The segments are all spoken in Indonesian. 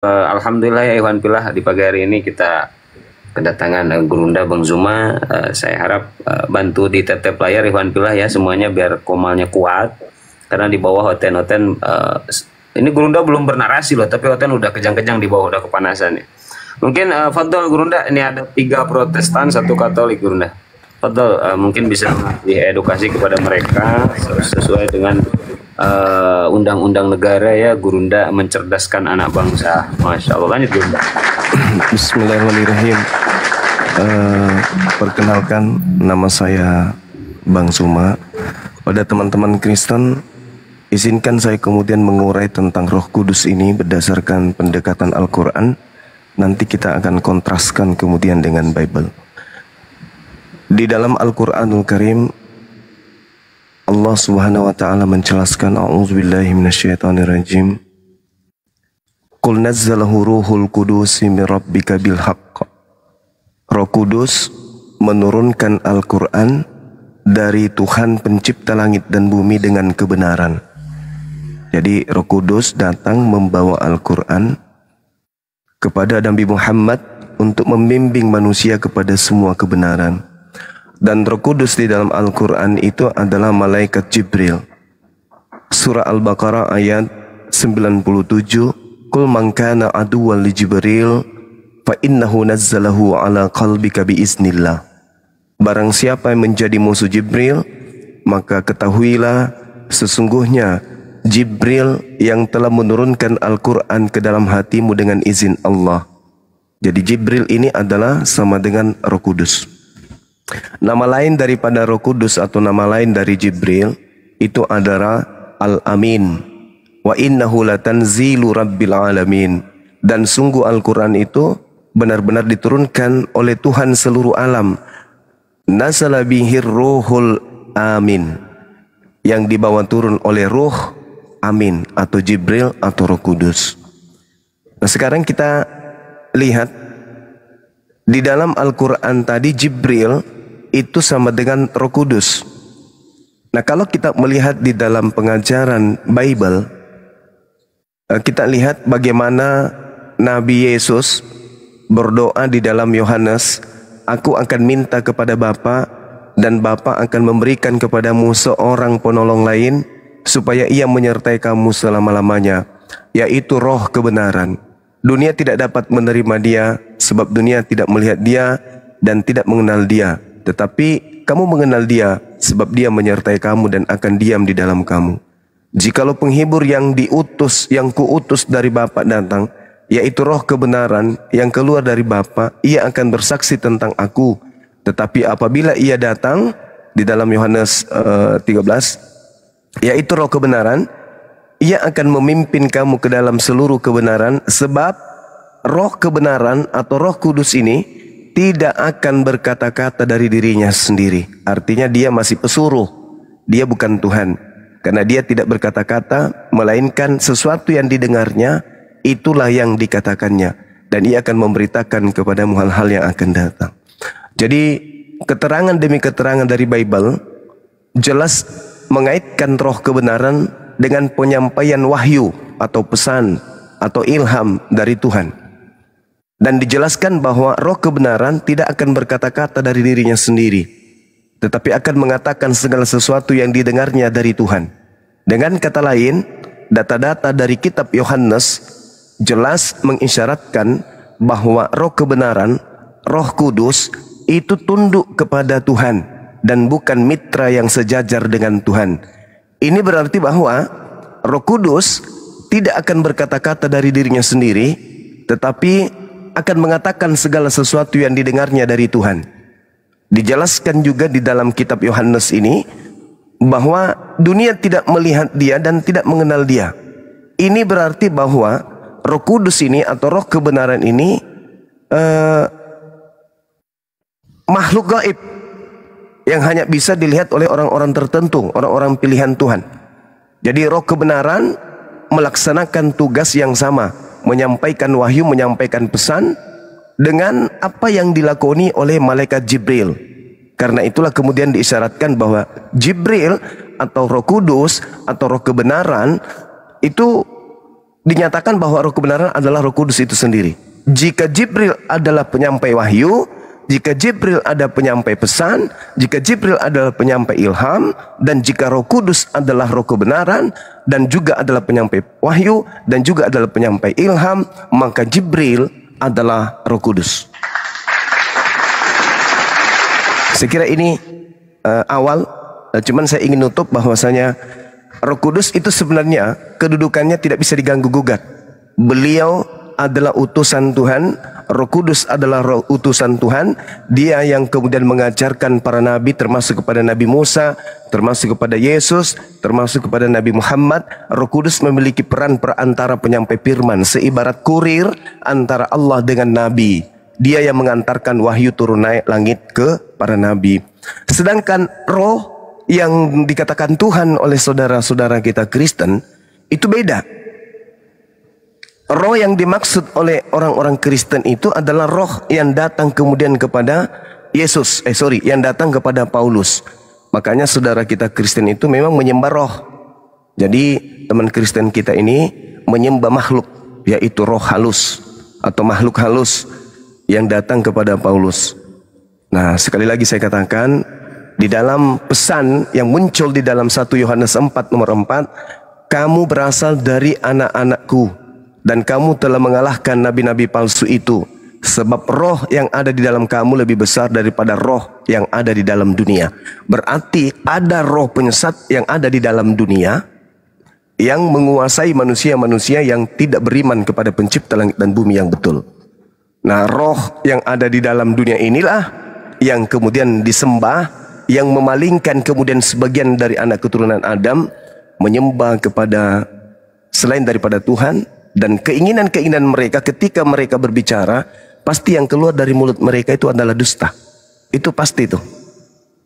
Alhamdulillah ya Ikhwan Fillah, di pagi hari ini kita kedatangan Gurunda Bang Zuma. Saya harap bantu di tap layar Ikhwan Fillah ya semuanya biar komalnya kuat. Karena di bawah Oten ini Gurunda belum bernarasi loh, tapi Oten udah kejang-kejang di bawah, udah kepanasan ya. Mungkin Fadol Gurunda, ini ada 3 Protestan, 1 Katolik Gurunda. Fadol mungkin bisa diedukasi kepada mereka sesuai dengan undang-undang negara ya. Gurunda mencerdaskan anak bangsa. Masya Allah, lanjut Gurunda. Bismillahirrahmanirrahim. Perkenalkan, nama saya Bang Zuma. Pada teman-teman Kristen, izinkan saya kemudian mengurai tentang Roh Kudus ini berdasarkan pendekatan Al-Quran. Nanti kita akan kontraskan kemudian dengan Bible. Di dalam Al-Quranul Karim, Allah Subhanahu wa taala menjelaskan, a'udzubillahi minasyaitonirrajim. Qul nazzalahu ruhul qudus min rabbika bil haqq. Roh Kudus menurunkan Al-Qur'an dari Tuhan pencipta langit dan bumi dengan kebenaran. Jadi Roh Kudus datang membawa Al-Qur'an kepada Nabi Muhammad untuk membimbing manusia kepada semua kebenaran. Dan Roh Kudus di dalam Al-Quran itu adalah malaikat Jibril. Surah Al-Baqarah ayat 97. Qul man kana aduwwan li Jibril fa innahu nazzalahu ala qalbika biiznillah. Barang siapa yang menjadi musuh Jibril, maka ketahuilah sesungguhnya Jibril yang telah menurunkan Al-Quran ke dalam hatimu dengan izin Allah. Jadi Jibril ini adalah sama dengan Roh Kudus. Nama lain daripada Roh Kudus atau nama lain dari Jibril itu adalah Al-Amin. Wa innahu latanzilu rabbil alamin. Dan sungguh Al-Quran itu benar-benar diturunkan oleh Tuhan seluruh alam. Nazala bihir ruhul amin. Yang dibawa turun oleh Ruh Amin atau Jibril atau Roh Kudus. Nah sekarang kita lihat di dalam Al-Quran tadi Jibril itu sama dengan Roh Kudus. Nah kalau kita melihat di dalam pengajaran Bible, kita lihat bagaimana Nabi Yesus berdoa di dalam Yohanes, aku akan minta kepada Bapa dan Bapa akan memberikan kepadamu seorang penolong lain supaya ia menyertai kamu selama-lamanya, yaitu Roh kebenaran. Dunia tidak dapat menerima dia sebab dunia tidak melihat dia dan tidak mengenal dia. Tetapi kamu mengenal dia sebab dia menyertai kamu dan akan diam di dalam kamu. Jikalau penghibur yang diutus, yang kuutus dari Bapa datang, yaitu Roh kebenaran yang keluar dari Bapa, ia akan bersaksi tentang aku. Tetapi apabila ia datang, di dalam Yohanes 13, yaitu Roh kebenaran, ia akan memimpin kamu ke dalam seluruh kebenaran, sebab Roh kebenaran atau Roh Kudus ini tidak akan berkata-kata dari dirinya sendiri. Artinya dia masih pesuruh, dia bukan Tuhan. Karena dia tidak berkata-kata, melainkan sesuatu yang didengarnya, itulah yang dikatakannya. Dan ia akan memberitakan kepadamu hal-hal yang akan datang. Jadi keterangan demi keterangan dari Bible jelas mengaitkan roh kebenaran dengan penyampaian wahyu atau pesan atau ilham dari Tuhan. Dan dijelaskan bahwa roh kebenaran tidak akan berkata-kata dari dirinya sendiri, tetapi akan mengatakan segala sesuatu yang didengarnya dari Tuhan. Dengan kata lain, data-data dari kitab Yohanes jelas mengisyaratkan bahwa roh kebenaran, Roh Kudus itu tunduk kepada Tuhan dan bukan mitra yang sejajar dengan Tuhan. Ini berarti bahwa Roh Kudus tidak akan berkata-kata dari dirinya sendiri, tetapi akan mengatakan segala sesuatu yang didengarnya dari Tuhan. Dijelaskan juga di dalam kitab Yohanes ini bahwa dunia tidak melihat dia dan tidak mengenal dia. Ini berarti bahwa Roh Kudus ini atau roh kebenaran ini makhluk gaib yang hanya bisa dilihat oleh orang-orang tertentu, orang-orang pilihan Tuhan. Jadi roh kebenaran melaksanakan tugas yang sama, menyampaikan wahyu, menyampaikan pesan dengan apa yang dilakoni oleh malaikat Jibril. Karena itulah kemudian diisyaratkan bahwa Jibril atau Roh Kudus atau roh kebenaran itu dinyatakan bahwa roh kebenaran adalah Roh Kudus itu sendiri. Jika Jibril adalah penyampai wahyu, jika Jibril ada penyampai pesan, jika Jibril adalah penyampai ilham, dan jika Roh Kudus adalah roh kebenaran, dan juga adalah penyampai wahyu, dan juga adalah penyampai ilham, maka Jibril adalah Roh Kudus. Saya kira ini awal, cuman saya ingin nutup bahwasanya Roh Kudus itu sebenarnya kedudukannya tidak bisa diganggu gugat. Beliau adalah utusan Tuhan, Roh Kudus adalah utusan Tuhan. Dia yang kemudian mengajarkan para nabi, termasuk kepada Nabi Musa, termasuk kepada Yesus, termasuk kepada Nabi Muhammad. Roh Kudus memiliki peran perantara penyampai firman, seibarat kurir antara Allah dengan nabi. Dia yang mengantarkan wahyu turun naik langit ke para nabi. Sedangkan roh yang dikatakan Tuhan oleh saudara-saudara kita Kristen itu beda. Roh yang dimaksud oleh orang-orang Kristen itu adalah roh yang datang kemudian kepada Yesus, yang datang kepada Paulus. Makanya saudara kita Kristen itu memang menyembah roh. Jadi teman Kristen kita ini menyembah makhluk, yaitu roh halus atau makhluk halus yang datang kepada Paulus. Nah, sekali lagi saya katakan, di dalam pesan yang muncul di dalam 1 Yohanes 4 nomor 4, kamu berasal dari anak-anakku, dan kamu telah mengalahkan nabi-nabi palsu itu, sebab roh yang ada di dalam kamu lebih besar daripada roh yang ada di dalam dunia. Berarti ada roh penyesat yang ada di dalam dunia yang menguasai manusia-manusia yang tidak beriman kepada pencipta langit dan bumi yang betul. Nah, roh yang ada di dalam dunia inilah yang kemudian disembah, yang memalingkan kemudian sebagian dari anak keturunan Adam menyembah kepada selain daripada Tuhan. Dan keinginan-keinginan mereka ketika mereka berbicara, pasti yang keluar dari mulut mereka itu adalah dusta. Itu pasti itu.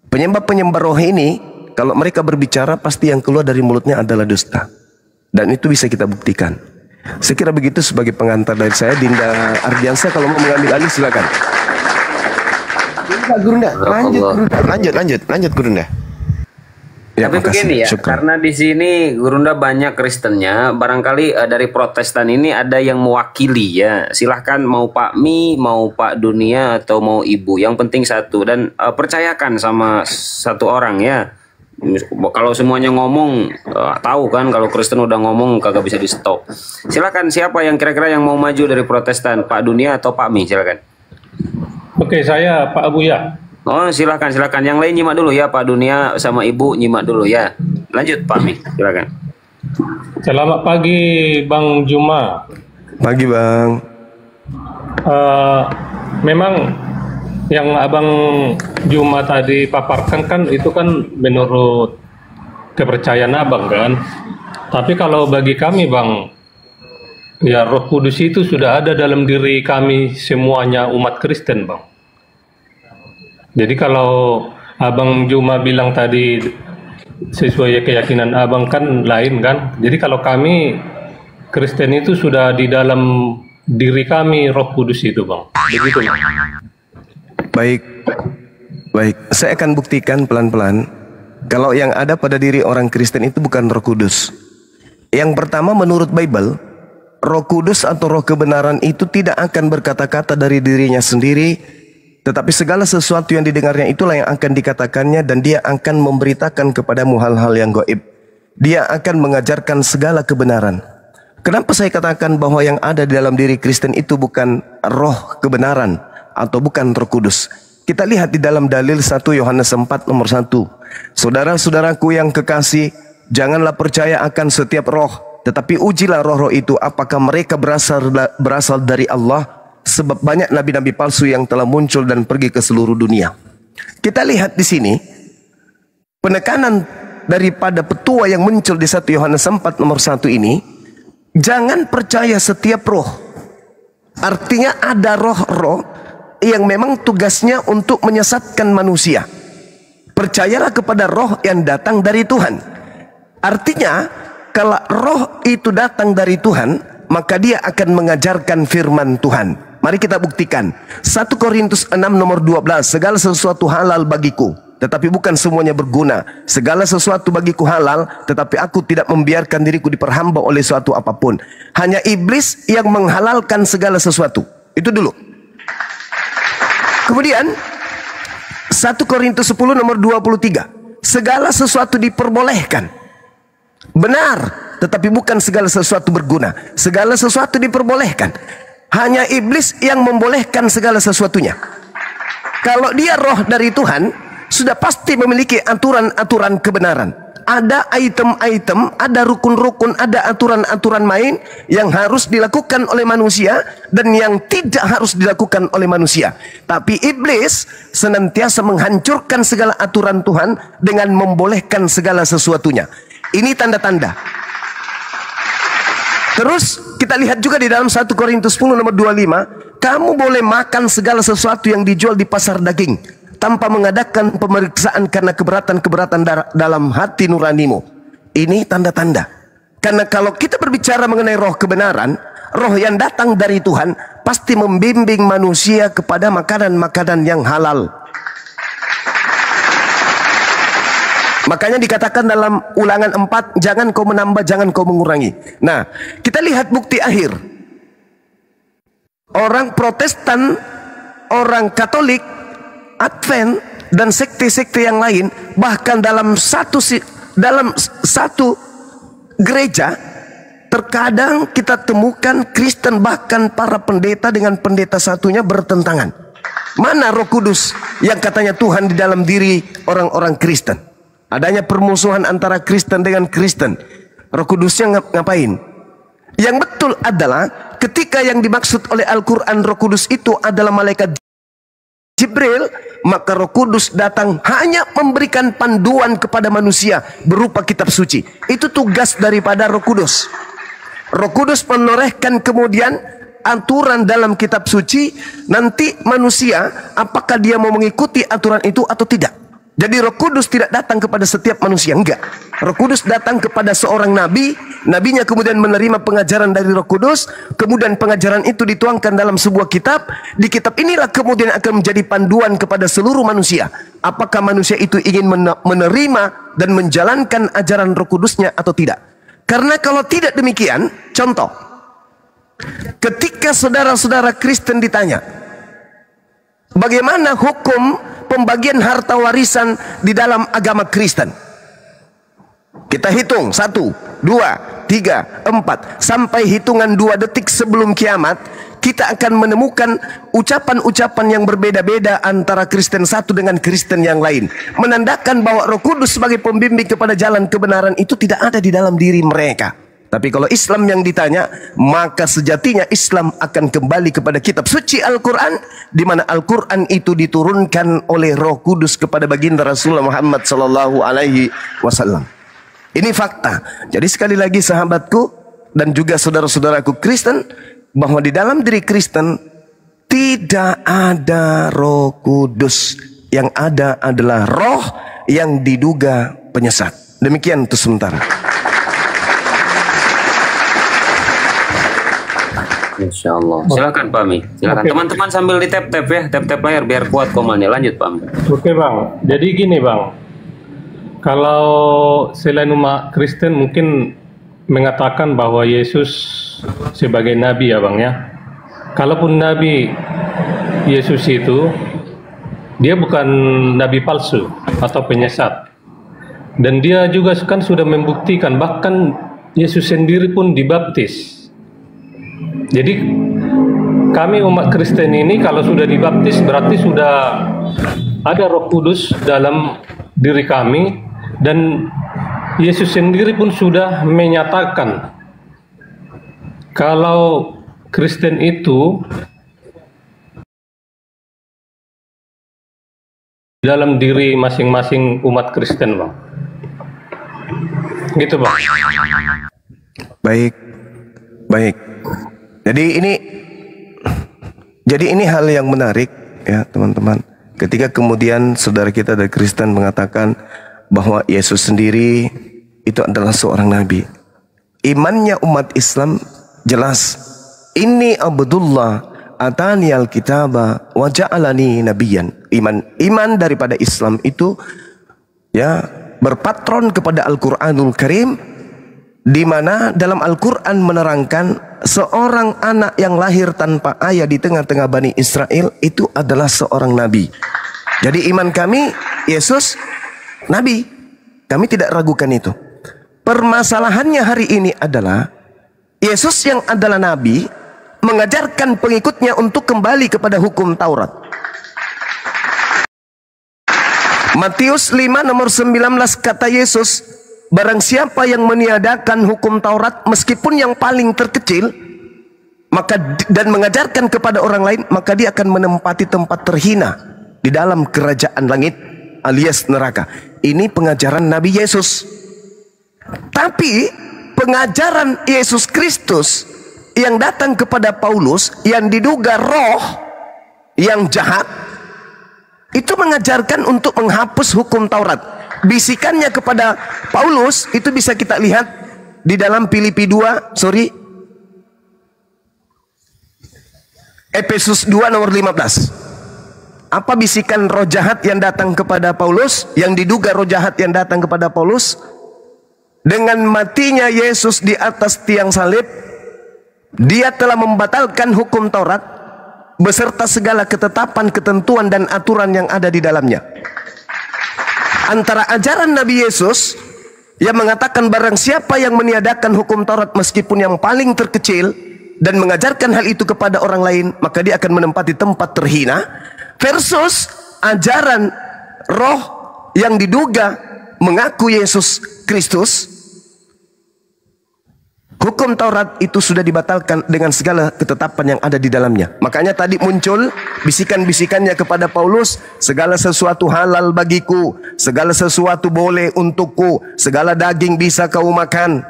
Penyembah-penyembah roh ini, kalau mereka berbicara, pasti yang keluar dari mulutnya adalah dusta. Dan itu bisa kita buktikan. Saya kira begitu sebagai pengantar dari saya. Dinda Ardiansyah, kalau mau mengambil alih silakan. Gurunda, lanjut Gurunda. Ya, tapi begini ya, karena di sini Gurunda banyak Kristennya, barangkali dari Protestan ini ada yang mewakili ya. Silahkan mau Pak Mi, mau Pak Dunia, atau mau Ibu. Yang penting satu, dan percayakan sama satu orang ya. Kalau semuanya ngomong, tahu kan kalau Kristen udah ngomong kagak bisa di stop. Silakan, siapa yang kira-kira yang mau maju dari Protestan, Pak Dunia atau Pak Mi? Silakan. Oke, saya Pak Abuya. Oh, silakan. Yang lain nyimak dulu ya, Pak Dunia sama Ibu nyimak dulu ya. Lanjut Pak Mi, silakan. Selamat pagi Bang Juma. Pagi Bang. Memang yang Abang Juma tadi paparkan kan itu kan menurut kepercayaan Abang kan. Tapi kalau bagi kami Bang, ya Roh Kudus itu sudah ada dalam diri kami semuanya umat Kristen Bang. Jadi kalau Abang Juma bilang tadi sesuai keyakinan Abang kan lain kan. Jadi kalau kami Kristen itu sudah di dalam diri kami Roh Kudus itu Bang. Begitu Bang. Baik. Saya akan buktikan pelan-pelan. Kalau yang ada pada diri orang Kristen itu bukan Roh Kudus. Yang pertama, menurut Bible, Roh Kudus atau Roh kebenaran itu tidak akan berkata-kata dari dirinya sendiri, tetapi segala sesuatu yang didengarnya itulah yang akan dikatakannya, dan dia akan memberitakan kepadamu hal-hal yang gaib. Dia akan mengajarkan segala kebenaran. Kenapa saya katakan bahwa yang ada di dalam diri Kristen itu bukan roh kebenaran atau bukan Roh Kudus? Kita lihat di dalam dalil 1 Yohanes 4 nomor 1. Saudara-saudaraku yang kekasih, janganlah percaya akan setiap roh, tetapi ujilah roh-roh itu apakah mereka berasal dari Allah. Sebab banyak nabi-nabi palsu yang telah muncul dan pergi ke seluruh dunia. Kita lihat di sini penekanan daripada petua yang muncul di 1 Yohanes 4 nomor 1 ini. Jangan percaya setiap roh. Artinya ada roh-roh yang memang tugasnya untuk menyesatkan manusia. Percayalah kepada roh yang datang dari Tuhan. Artinya kalau roh itu datang dari Tuhan, maka dia akan mengajarkan firman Tuhan. Mari kita buktikan. 1 Korintus 6 nomor 12. Segala sesuatu halal bagiku, tetapi bukan semuanya berguna. Segala sesuatu bagiku halal, tetapi aku tidak membiarkan diriku diperhamba oleh suatu apapun. Hanya iblis yang menghalalkan segala sesuatu. Itu dulu. Kemudian 1 Korintus 10 nomor 23. Segala sesuatu diperbolehkan. Benar, tetapi bukan segala sesuatu berguna. Segala sesuatu diperbolehkan. Hanya iblis yang membolehkan segala sesuatunya. Kalau dia roh dari Tuhan, sudah pasti memiliki aturan-aturan kebenaran. Ada item-item, ada rukun-rukun, ada aturan-aturan main yang harus dilakukan oleh manusia dan yang tidak harus dilakukan oleh manusia. Tapi iblis senantiasa menghancurkan segala aturan Tuhan dengan membolehkan segala sesuatunya. Ini tanda-tanda. Terus kita lihat juga di dalam 1 Korintus 10 nomor 25, kamu boleh makan segala sesuatu yang dijual di pasar daging tanpa mengadakan pemeriksaan karena keberatan-keberatan dalam hati nuranimu. Ini tanda-tanda. Karena kalau kita berbicara mengenai roh kebenaran, roh yang datang dari Tuhan pasti membimbing manusia kepada makanan-makanan yang halal. Makanya dikatakan dalam Ulangan 4, jangan kau menambah, jangan kau mengurangi. Nah, kita lihat bukti akhir. Orang Protestan, orang Katolik, Advent, dan sekte-sekte yang lain, bahkan dalam satu gereja, terkadang kita temukan Kristen, bahkan para pendeta dengan pendeta satunya bertentangan. Mana Roh Kudus yang katanya Tuhan di dalam diri orang-orang Kristen? Adanya permusuhan antara Kristen dengan Kristen. Roh Kudusnya ngapain? Yang betul adalah ketika yang dimaksud oleh Al-Quran Roh Kudus itu adalah malaikat Jibril, maka Roh Kudus datang hanya memberikan panduan kepada manusia berupa kitab suci. Itu tugas daripada Roh Kudus. Roh Kudus menorehkan kemudian aturan dalam kitab suci. Nanti manusia apakah dia mau mengikuti aturan itu atau tidak. Jadi Roh Kudus tidak datang kepada setiap manusia, enggak. Roh Kudus datang kepada seorang nabi, nabinya kemudian menerima pengajaran dari Roh Kudus, kemudian pengajaran itu dituangkan dalam sebuah kitab. Di kitab inilah kemudian akan menjadi panduan kepada seluruh manusia. Apakah manusia itu ingin menerima dan menjalankan ajaran Roh Kudusnya atau tidak. Karena kalau tidak demikian, contoh, ketika saudara-saudara Kristen ditanya, bagaimana hukum pembagian harta warisan di dalam agama Kristen? Kita hitung 1, 2, 3, 4 sampai hitungan 2 detik sebelum kiamat, kita akan menemukan ucapan-ucapan yang berbeda-beda antara Kristen satu dengan Kristen yang lain, menandakan bahwa Roh Kudus sebagai pembimbing kepada jalan kebenaran itu tidak ada di dalam diri mereka. Tapi kalau Islam yang ditanya, maka sejatinya Islam akan kembali kepada kitab suci Al-Quran, di mana Al-Quran itu diturunkan oleh Roh Kudus kepada baginda Rasulullah Muhammad Sallallahu Alaihi Wasallam. Ini fakta. Jadi sekali lagi sahabatku dan juga saudara-saudaraku Kristen, bahwa di dalam diri Kristen tidak ada Roh Kudus. Yang ada adalah roh yang diduga penyesat. Demikian untuk sementara. Insya Allah. Silakan Pak Mi. Silakan teman-teman sambil di tap ya, tap layar biar kuat komalnya. Lanjut Pak Mi. Oke Bang. Jadi gini Bang. Kalau selain umat Kristen mungkin mengatakan bahwa Yesus sebagai nabi ya Bang ya. Kalaupun nabi Yesus itu dia bukan nabi palsu atau penyesat. Dan dia juga kan sudah membuktikan, bahkan Yesus sendiri pun dibaptis. Jadi kami umat Kristen ini kalau sudah dibaptis berarti sudah ada Roh Kudus dalam diri kami, dan Yesus sendiri pun sudah menyatakan kalau Kristen itu dalam diri masing-masing umat Kristen Bang. Gitu Bang. Baik. Jadi ini hal yang menarik ya teman-teman. Ketika kemudian saudara kita dari Kristen mengatakan bahwa Yesus sendiri itu adalah seorang nabi. Imannya umat Islam jelas. Ini Abdullah ataniyal kitaba wa ja'alani nabiyyan. Iman daripada Islam itu ya berpatron kepada Al-Qur'anul Karim, di mana dalam Al-Qur'an menerangkan seorang anak yang lahir tanpa ayah di tengah-tengah Bani Israel itu adalah seorang nabi. Jadi iman kami Yesus nabi. Kami tidak ragukan itu. Permasalahannya hari ini adalah Yesus yang adalah nabi mengajarkan pengikutnya untuk kembali kepada hukum Taurat. Matius 5 nomor 19 kata Yesus, barang siapa yang meniadakan hukum Taurat meskipun yang paling terkecil, maka dan mengajarkan kepada orang lain, maka dia akan menempati tempat terhina di dalam kerajaan langit alias neraka. Ini pengajaran Nabi Yesus. Tapi pengajaran Yesus Kristus yang datang kepada Paulus yang diduga roh yang jahat itu mengajarkan untuk menghapus hukum Taurat. Bisikannya kepada Paulus itu bisa kita lihat di dalam Filipi 2, Efesus 2 nomor 15. Apa bisikan roh jahat yang datang kepada Paulus, yang diduga roh jahat yang datang kepada Paulus? Dengan matinya Yesus di atas tiang salib, dia telah membatalkan hukum Taurat beserta segala ketetapan, ketentuan dan aturan yang ada di dalamnya. Antara ajaran Nabi Yesus yang mengatakan barang siapa yang meniadakan hukum Taurat meskipun yang paling terkecil dan mengajarkan hal itu kepada orang lain, maka dia akan menempati tempat terhina, versus ajaran roh yang diduga mengaku Yesus Kristus. Hukum Taurat itu sudah dibatalkan dengan segala ketetapan yang ada di dalamnya. Makanya tadi muncul bisikan-bisikannya kepada Paulus, segala sesuatu halal bagiku, segala sesuatu boleh untukku, segala daging bisa kau makan.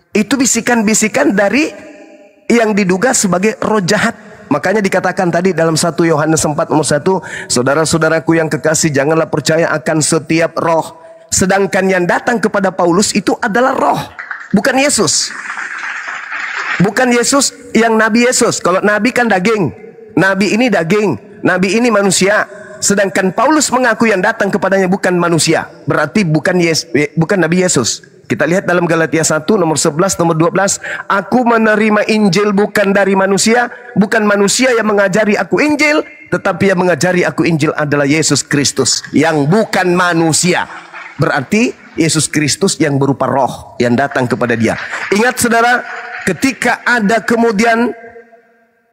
Itu bisikan-bisikan dari yang diduga sebagai roh jahat. Makanya dikatakan tadi dalam 1 Yohanes 4 nomor 1, saudara-saudaraku yang kekasih, janganlah percaya akan setiap roh. Sedangkan yang datang kepada Paulus itu adalah roh, bukan Yesus. Bukan Yesus yang Nabi Yesus. Kalau Nabi kan daging, Nabi ini daging, Nabi ini manusia. Sedangkan Paulus mengaku yang datang kepadanya bukan manusia, berarti bukan Nabi Yesus. Kita lihat dalam Galatia 1 nomor 11 nomor 12, aku menerima Injil bukan dari manusia, bukan manusia yang mengajari aku Injil, tetapi yang mengajari aku Injil adalah Yesus Kristus yang bukan manusia. Berarti Yesus Kristus yang berupa roh yang datang kepada dia. Ingat saudara, ketika ada kemudian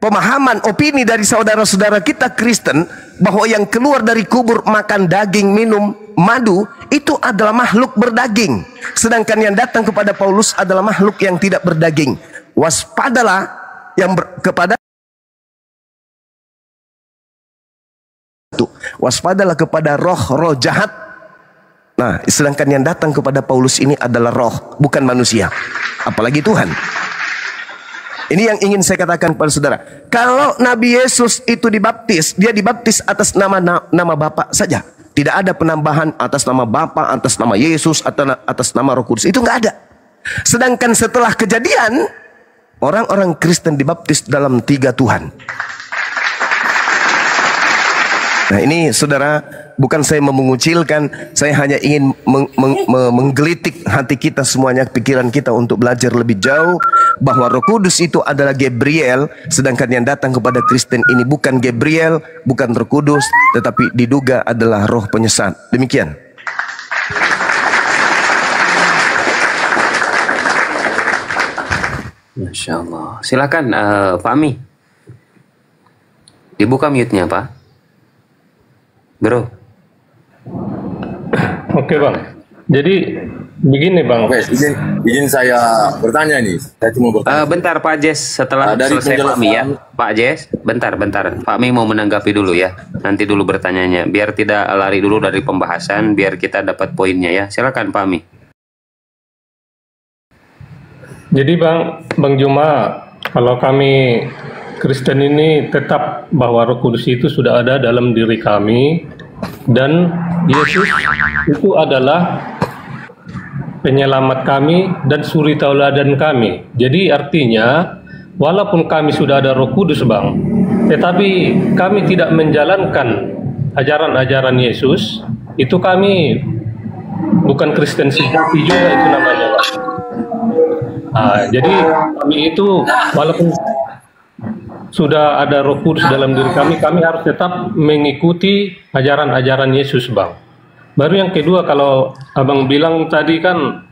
pemahaman, opini dari saudara-saudara kita Kristen bahwa yang keluar dari kubur makan daging, minum madu, itu adalah makhluk berdaging. Sedangkan yang datang kepada Paulus adalah makhluk yang tidak berdaging. Waspadalah waspadalah kepada roh-roh jahat. Nah, sedangkan yang datang kepada Paulus ini adalah roh, bukan manusia, apalagi Tuhan. Ini yang ingin saya katakan kepada saudara. Kalau Nabi Yesus itu dibaptis, dia dibaptis atas nama Bapa saja. Tidak ada penambahan atas nama Bapa, atas nama Yesus, atas nama Roh Kudus. Itu nggak ada. Sedangkan setelah kejadian, orang-orang Kristen dibaptis dalam 3 Tuhan. Nah ini saudara, bukan saya mengucilkan, saya hanya ingin menggelitik hati kita semuanya, pikiran kita untuk belajar lebih jauh bahwa Roh Kudus itu adalah Gabriel, sedangkan yang datang kepada Kristen ini bukan Gabriel, bukan Roh Kudus, tetapi diduga adalah roh penyesat. Demikian. Masya Allah. Silakan Pak Ami, dibuka mute-nya Pak. Bro. Oke Bang. Jadi begini Bang. Oke, izin saya bertanya nih. Saya cuma bertanya. Bentar Pak Jess, setelah selesai Pak Mi ya. Pak Jess, bentar. Pak Mi mau menanggapi dulu ya. Nanti dulu bertanyanya. Biar tidak lari dulu dari pembahasan, biar kita dapat poinnya ya. Silakan Pak Mi. Jadi Bang Juma, kalau kami Kristen ini tetap bahwa Roh Kudus itu sudah ada dalam diri kami dan Yesus itu adalah penyelamat kami dan suri tauladan kami. Jadi artinya walaupun kami sudah ada Roh Kudus, Bang, tetapi kami tidak menjalankan ajaran-ajaran Yesus, itu kami bukan Kristen sejati juga itu namanya, Bang. Jadi kami itu walaupun sudah ada Roh Kudus dalam diri kami, kami harus tetap mengikuti ajaran-ajaran Yesus, Bang. Baru yang kedua, kalau Abang bilang tadi kan,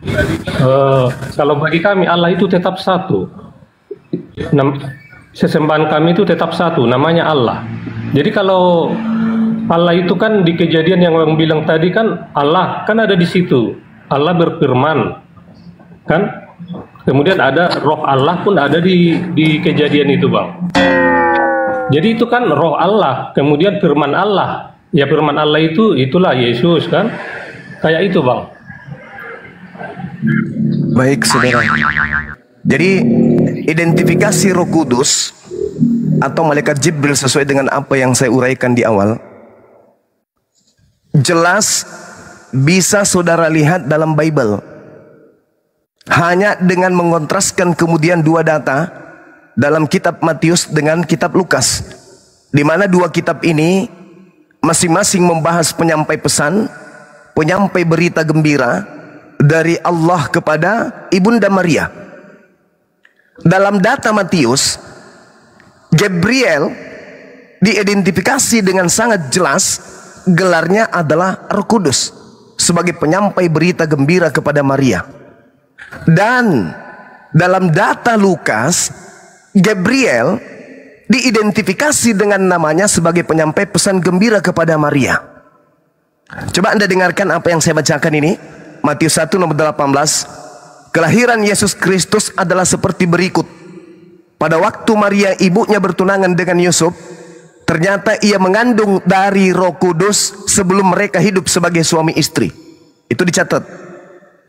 kalau bagi kami Allah itu tetap satu. Sesembahan kami itu tetap satu, namanya Allah. Jadi kalau Allah itu kan di Kejadian yang Abang bilang tadi kan, Allah kan ada di situ. Allah berfirman, kan? Kemudian ada roh Allah pun ada di Kejadian itu, Bang. Jadi itu kan roh Allah, kemudian firman Allah. Ya firman Allah itulah Yesus kan. Kayak itu, Bang. Baik, saudara. Jadi identifikasi Roh Kudus atau malaikat Jibril sesuai dengan apa yang saya uraikan di awal, jelas bisa saudara lihat dalam Bible. Hanya dengan mengontraskan kemudian dua data dalam kitab Matius dengan kitab Lukas, di mana dua kitab ini masing-masing membahas penyampai pesan, penyampai berita gembira dari Allah kepada Ibunda Maria. Dalam data Matius, Gabriel diidentifikasi dengan sangat jelas, gelarnya adalah Roh Kudus sebagai penyampai berita gembira kepada Maria. Dan dalam data Lukas, Gabriel diidentifikasi dengan namanya sebagai penyampai pesan gembira kepada Maria. Coba Anda dengarkan apa yang saya bacakan ini. Matius 1 nomor 18. Kelahiran Yesus Kristus adalah seperti berikut. Pada waktu Maria ibunya bertunangan dengan Yusuf, ternyata ia mengandung dari Roh Kudus sebelum mereka hidup sebagai suami istri. Itu dicatat.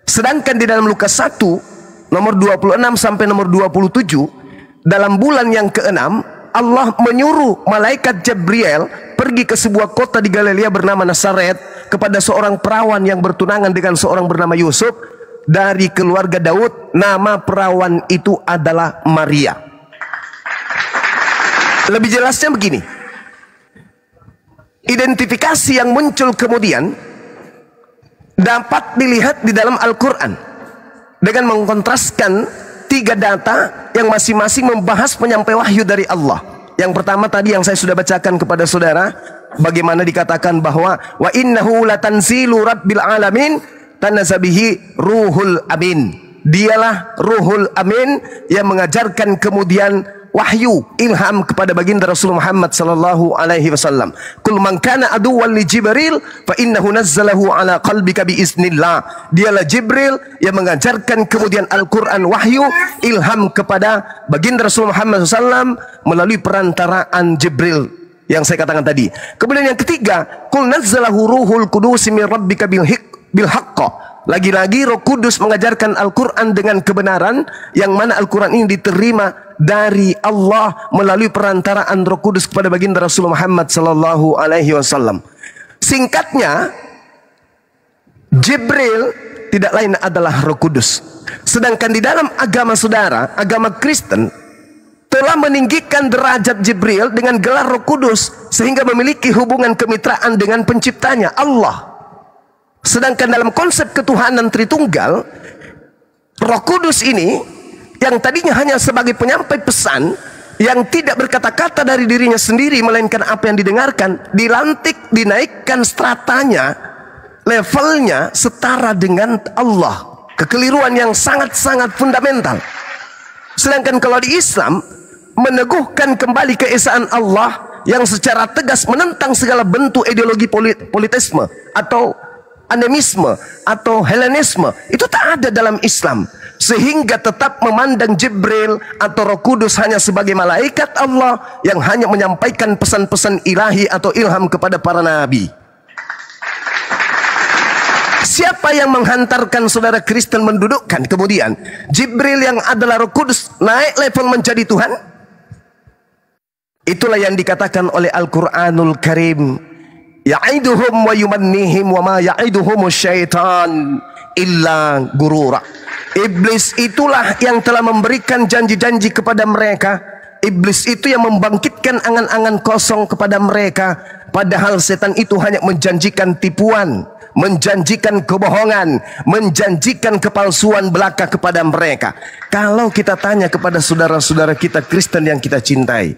Sedangkan di dalam Lukas 1 nomor 26 sampai nomor 27, dalam bulan yang ke-6 Allah menyuruh malaikat Gabriel pergi ke sebuah kota di Galilea bernama Nazaret kepada seorang perawan yang bertunangan dengan seorang bernama Yusuf dari keluarga Daud. Nama perawan itu adalah Maria. Lebih jelasnya begini. Identifikasi yang muncul kemudian dapat dilihat di dalam Al-Quran dengan mengkontraskan tiga data yang masing-masing membahas penyampai wahyu dari Allah. Yang pertama tadi yang saya sudah bacakan kepada saudara, bagaimana dikatakan bahwa wa innahu latanzilu rabbil alamin tanazabihi ruhul amin. Dialah ruhul amin yang mengajarkan kemudian wahyu, ilham kepada baginda Rasul Muhammad sallallahu alaihi wasallam. Kul man kana aduwwan li Jibril fa innahu nazzalahu ala qalbika bi iznillah. Dialah Jibril yang mengajarkan kemudian Al-Qur'an wahyu, ilham kepada baginda Rasul Muhammad SAW melalui perantaraan Jibril yang saya katakan tadi. Kemudian yang ketiga, kul nazzalahu ruhul qudus min rabbika bil haqq. Lagi-lagi Roh Kudus mengajarkan Al-Quran dengan kebenaran, yang mana Al-Quran ini diterima dari Allah melalui perantaraan Roh Kudus kepada baginda Rasul Muhammad sallallahu alaihi wasallam. Singkatnya, Jibril tidak lain adalah Roh Kudus. Sedangkan di dalam agama saudara, agama Kristen telah meninggikan derajat Jibril dengan gelar Roh Kudus sehingga memiliki hubungan kemitraan dengan penciptanya, Allah. Sedangkan dalam konsep ketuhanan Tritunggal, Roh Kudus ini yang tadinya hanya sebagai penyampai pesan yang tidak berkata-kata dari dirinya sendiri melainkan apa yang didengarkan, dilantik, dinaikkan stratanya, levelnya setara dengan Allah. Kekeliruan yang sangat-sangat fundamental. Sedangkan kalau di Islam meneguhkan kembali keesaan Allah yang secara tegas menentang segala bentuk ideologi politisme atau animisme atau Helenisme, itu tak ada dalam Islam, sehingga tetap memandang Jibril atau Roh Kudus hanya sebagai malaikat Allah yang hanya menyampaikan pesan-pesan ilahi atau ilham kepada para nabi. Siapa yang menghantarkan saudara Kristen mendudukkan kemudian Jibril yang adalah Roh Kudus naik level menjadi Tuhan? Itulah yang dikatakan oleh Al-Quranul Karim, ya'iduhum wa yumannihim wa ma ya'iduhum syaitan illa gurura. Iblis itulah yang telah memberikan janji-janji kepada mereka. Iblis itu yang membangkitkan angan-angan kosong kepada mereka. Padahal setan itu hanya menjanjikan tipuan, menjanjikan kebohongan, menjanjikan kepalsuan belaka kepada mereka. Kalau kita tanya kepada saudara-saudara kita Kristen yang kita cintai,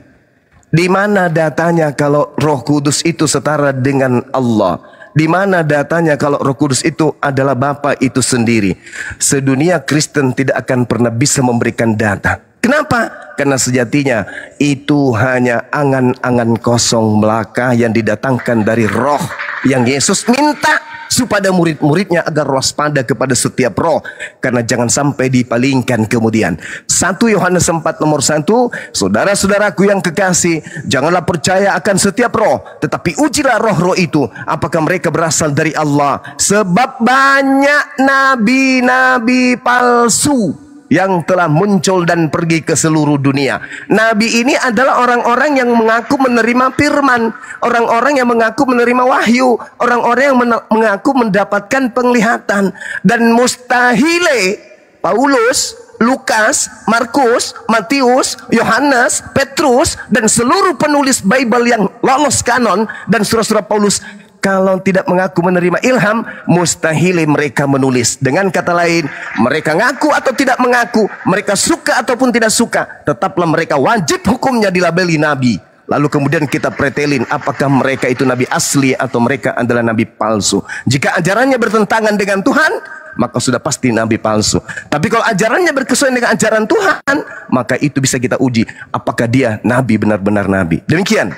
di mana datanya kalau Roh Kudus itu setara dengan Allah? Di mana datanya kalau Roh Kudus itu adalah Bapa itu sendiri? Sedunia Kristen tidak akan pernah bisa memberikan data. Kenapa? Karena sejatinya itu hanya angan-angan kosong belaka yang didatangkan dari roh yang Yesus minta supaya murid-muridnya agar waspada kepada setiap roh, karena jangan sampai dipalingkan kemudian. 1 Yohanes 4 nomor 1, saudara-saudaraku yang kekasih, janganlah percaya akan setiap roh, tetapi ujilah roh-roh itu apakah mereka berasal dari Allah, sebab banyak nabi-nabi palsu yang telah muncul dan pergi ke seluruh dunia. Nabi ini adalah orang-orang yang mengaku menerima firman, orang-orang yang mengaku menerima wahyu, orang-orang yang mengaku mendapatkan penglihatan. Dan mustahile Paulus, Lukas, Markus, Matius, Yohanes, Petrus, dan seluruh penulis Bible yang lolos kanon dan surah-surah Paulus, kalau tidak mengaku menerima ilham, mustahil mereka menulis. Dengan kata lain, mereka ngaku atau tidak mengaku, mereka suka ataupun tidak suka, tetaplah mereka wajib hukumnya dilabeli nabi. Lalu kemudian kita pretelin apakah mereka itu nabi asli atau mereka adalah nabi palsu. Jika ajarannya bertentangan dengan Tuhan, maka sudah pasti nabi palsu. Tapi kalau ajarannya berkesesuaian dengan ajaran Tuhan, maka itu bisa kita uji apakah dia nabi, benar-benar nabi. Demikian.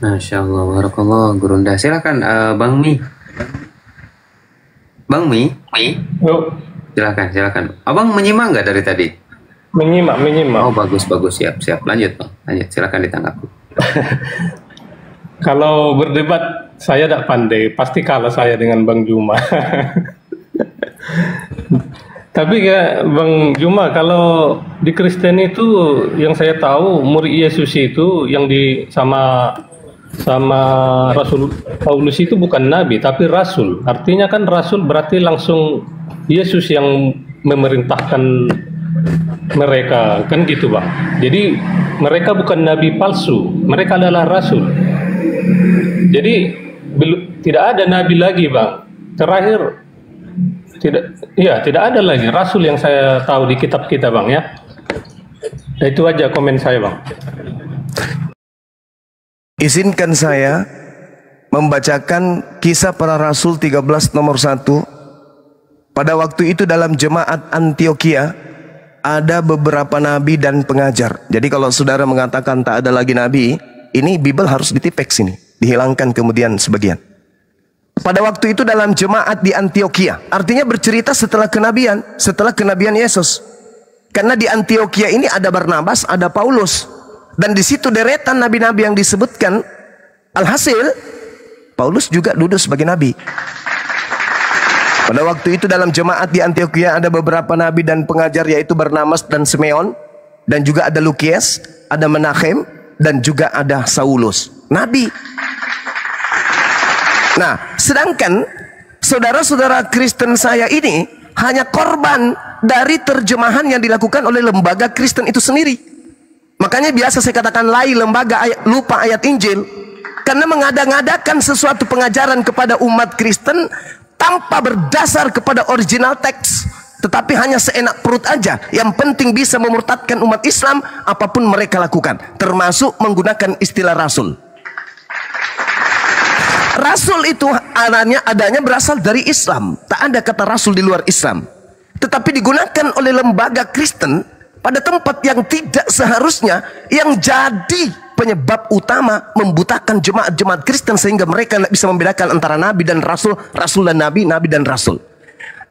Masya Allah, barakallah, Gurunda. Silakan, Bang Mi. Bang Mi, Yuk, silakan. Abang menyimak nggak dari tadi? menyimak. Oh, bagus. Siap. Lanjut, Bang. Lanjut, silakan ditanggapi. Kalau berdebat saya tidak pandai, pasti kalah saya dengan Bang Juma. Tapi ya Bang Juma, kalau di Kristen itu yang saya tahu murid Yesus itu yang sama Rasul Paulus itu bukan nabi tapi rasul. Artinya kan rasul berarti langsung Yesus yang memerintahkan mereka, kan gitu Bang. Jadi mereka bukan nabi palsu, mereka adalah rasul. Jadi tidak ada nabi lagi Bang. Terakhir tidak ada lagi rasul yang saya tahu di kitab kita Bang ya. Nah, itu aja komen saya Bang. Izinkan saya membacakan Kisah Para Rasul 13 nomor 1. Pada waktu itu dalam jemaat Antioquia ada beberapa nabi dan pengajar. Jadi kalau saudara mengatakan tak ada lagi nabi, ini Bible harus ditipek sini, dihilangkan kemudian sebagian. Pada waktu itu dalam jemaat di Antioquia, artinya bercerita setelah kenabian Yesus. Karena di Antioquia ini ada Barnabas, ada Paulus. Dan di situ deretan nabi-nabi yang disebutkan. Alhasil, Paulus juga duduk sebagai nabi. Pada waktu itu dalam jemaat di Antioquia ada beberapa nabi dan pengajar, yaitu Barnabas dan Simeon. Dan juga ada Lukias, ada Menachem, dan juga ada Saulus. Nabi. Nah, sedangkan saudara-saudara Kristen saya ini hanya korban dari terjemahan yang dilakukan oleh lembaga Kristen itu sendiri. Makanya biasa saya katakan lai lembaga lupa ayat Injil, karena mengada-ngadakan sesuatu pengajaran kepada umat Kristen tanpa berdasar kepada original teks, tetapi hanya seenak perut aja. Yang penting bisa memurtadkan umat Islam, apapun mereka lakukan, termasuk menggunakan istilah rasul. Rasul itu adanya berasal dari Islam. Tak ada kata rasul di luar Islam. Tetapi digunakan oleh lembaga Kristen pada tempat yang tidak seharusnya, yang jadi penyebab utama membutakan jemaat-jemaat Kristen sehingga mereka tidak bisa membedakan antara nabi dan rasul, rasul dan nabi, nabi dan rasul.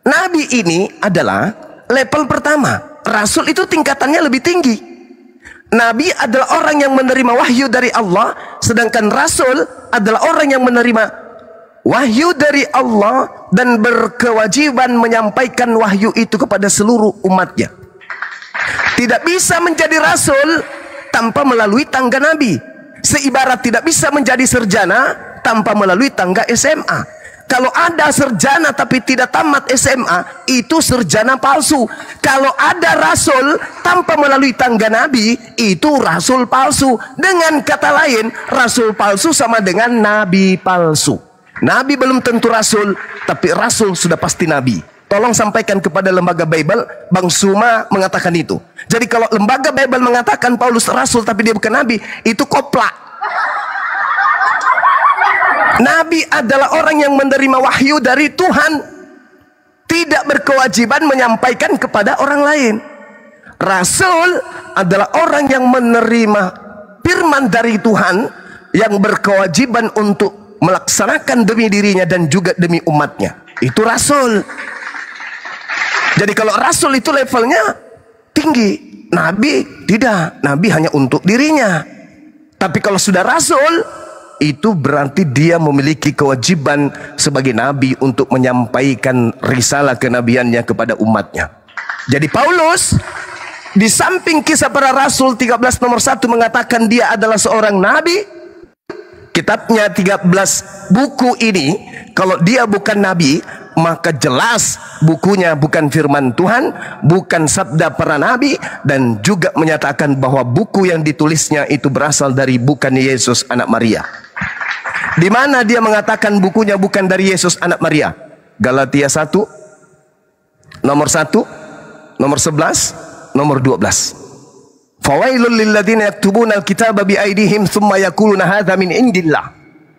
Nabi ini adalah level pertama. Rasul itu tingkatannya lebih tinggi. Nabi adalah orang yang menerima wahyu dari Allah, sedangkan rasul adalah orang yang menerima wahyu dari Allah dan berkewajiban menyampaikan wahyu itu kepada seluruh umatnya. Tidak bisa menjadi rasul tanpa melalui tangga nabi. Seibarat tidak bisa menjadi sarjana tanpa melalui tangga SMA. Kalau ada sarjana tapi tidak tamat SMA, itu sarjana palsu. Kalau ada rasul tanpa melalui tangga nabi, itu rasul palsu. Dengan kata lain, rasul palsu sama dengan nabi palsu. Nabi belum tentu rasul, tapi rasul sudah pasti nabi. Tolong sampaikan kepada lembaga Bible, Bang Suma mengatakan itu. Jadi kalau lembaga Bible mengatakan Paulus rasul tapi dia bukan nabi, itu koplak. Nabi adalah orang yang menerima wahyu dari Tuhan, tidak berkewajiban menyampaikan kepada orang lain. Rasul adalah orang yang menerima firman dari Tuhan, yang berkewajiban untuk melaksanakan demi dirinya dan juga demi umatnya. Itu rasul. Jadi kalau rasul itu levelnya tinggi, nabi tidak. Nabi hanya untuk dirinya. Tapi kalau sudah rasul, itu berarti dia memiliki kewajiban sebagai nabi untuk menyampaikan risalah kenabiannya kepada umatnya. Jadi Paulus di samping kisah para rasul 13 nomor 1 mengatakan dia adalah seorang nabi. Kitabnya 13 buku ini, kalau dia bukan nabi, maka jelas bukunya bukan firman Tuhan, bukan sabda para nabi, dan juga menyatakan bahwa buku yang ditulisnya itu berasal dari bukan Yesus anak Maria. Di mana dia mengatakan bukunya bukan dari Yesus anak Maria? Galatia 1 nomor 1, nomor 11, nomor 12. Fawailul lilladzina yaktubuna alkitaba biaidihim thumma yaquluna hadza min indillah.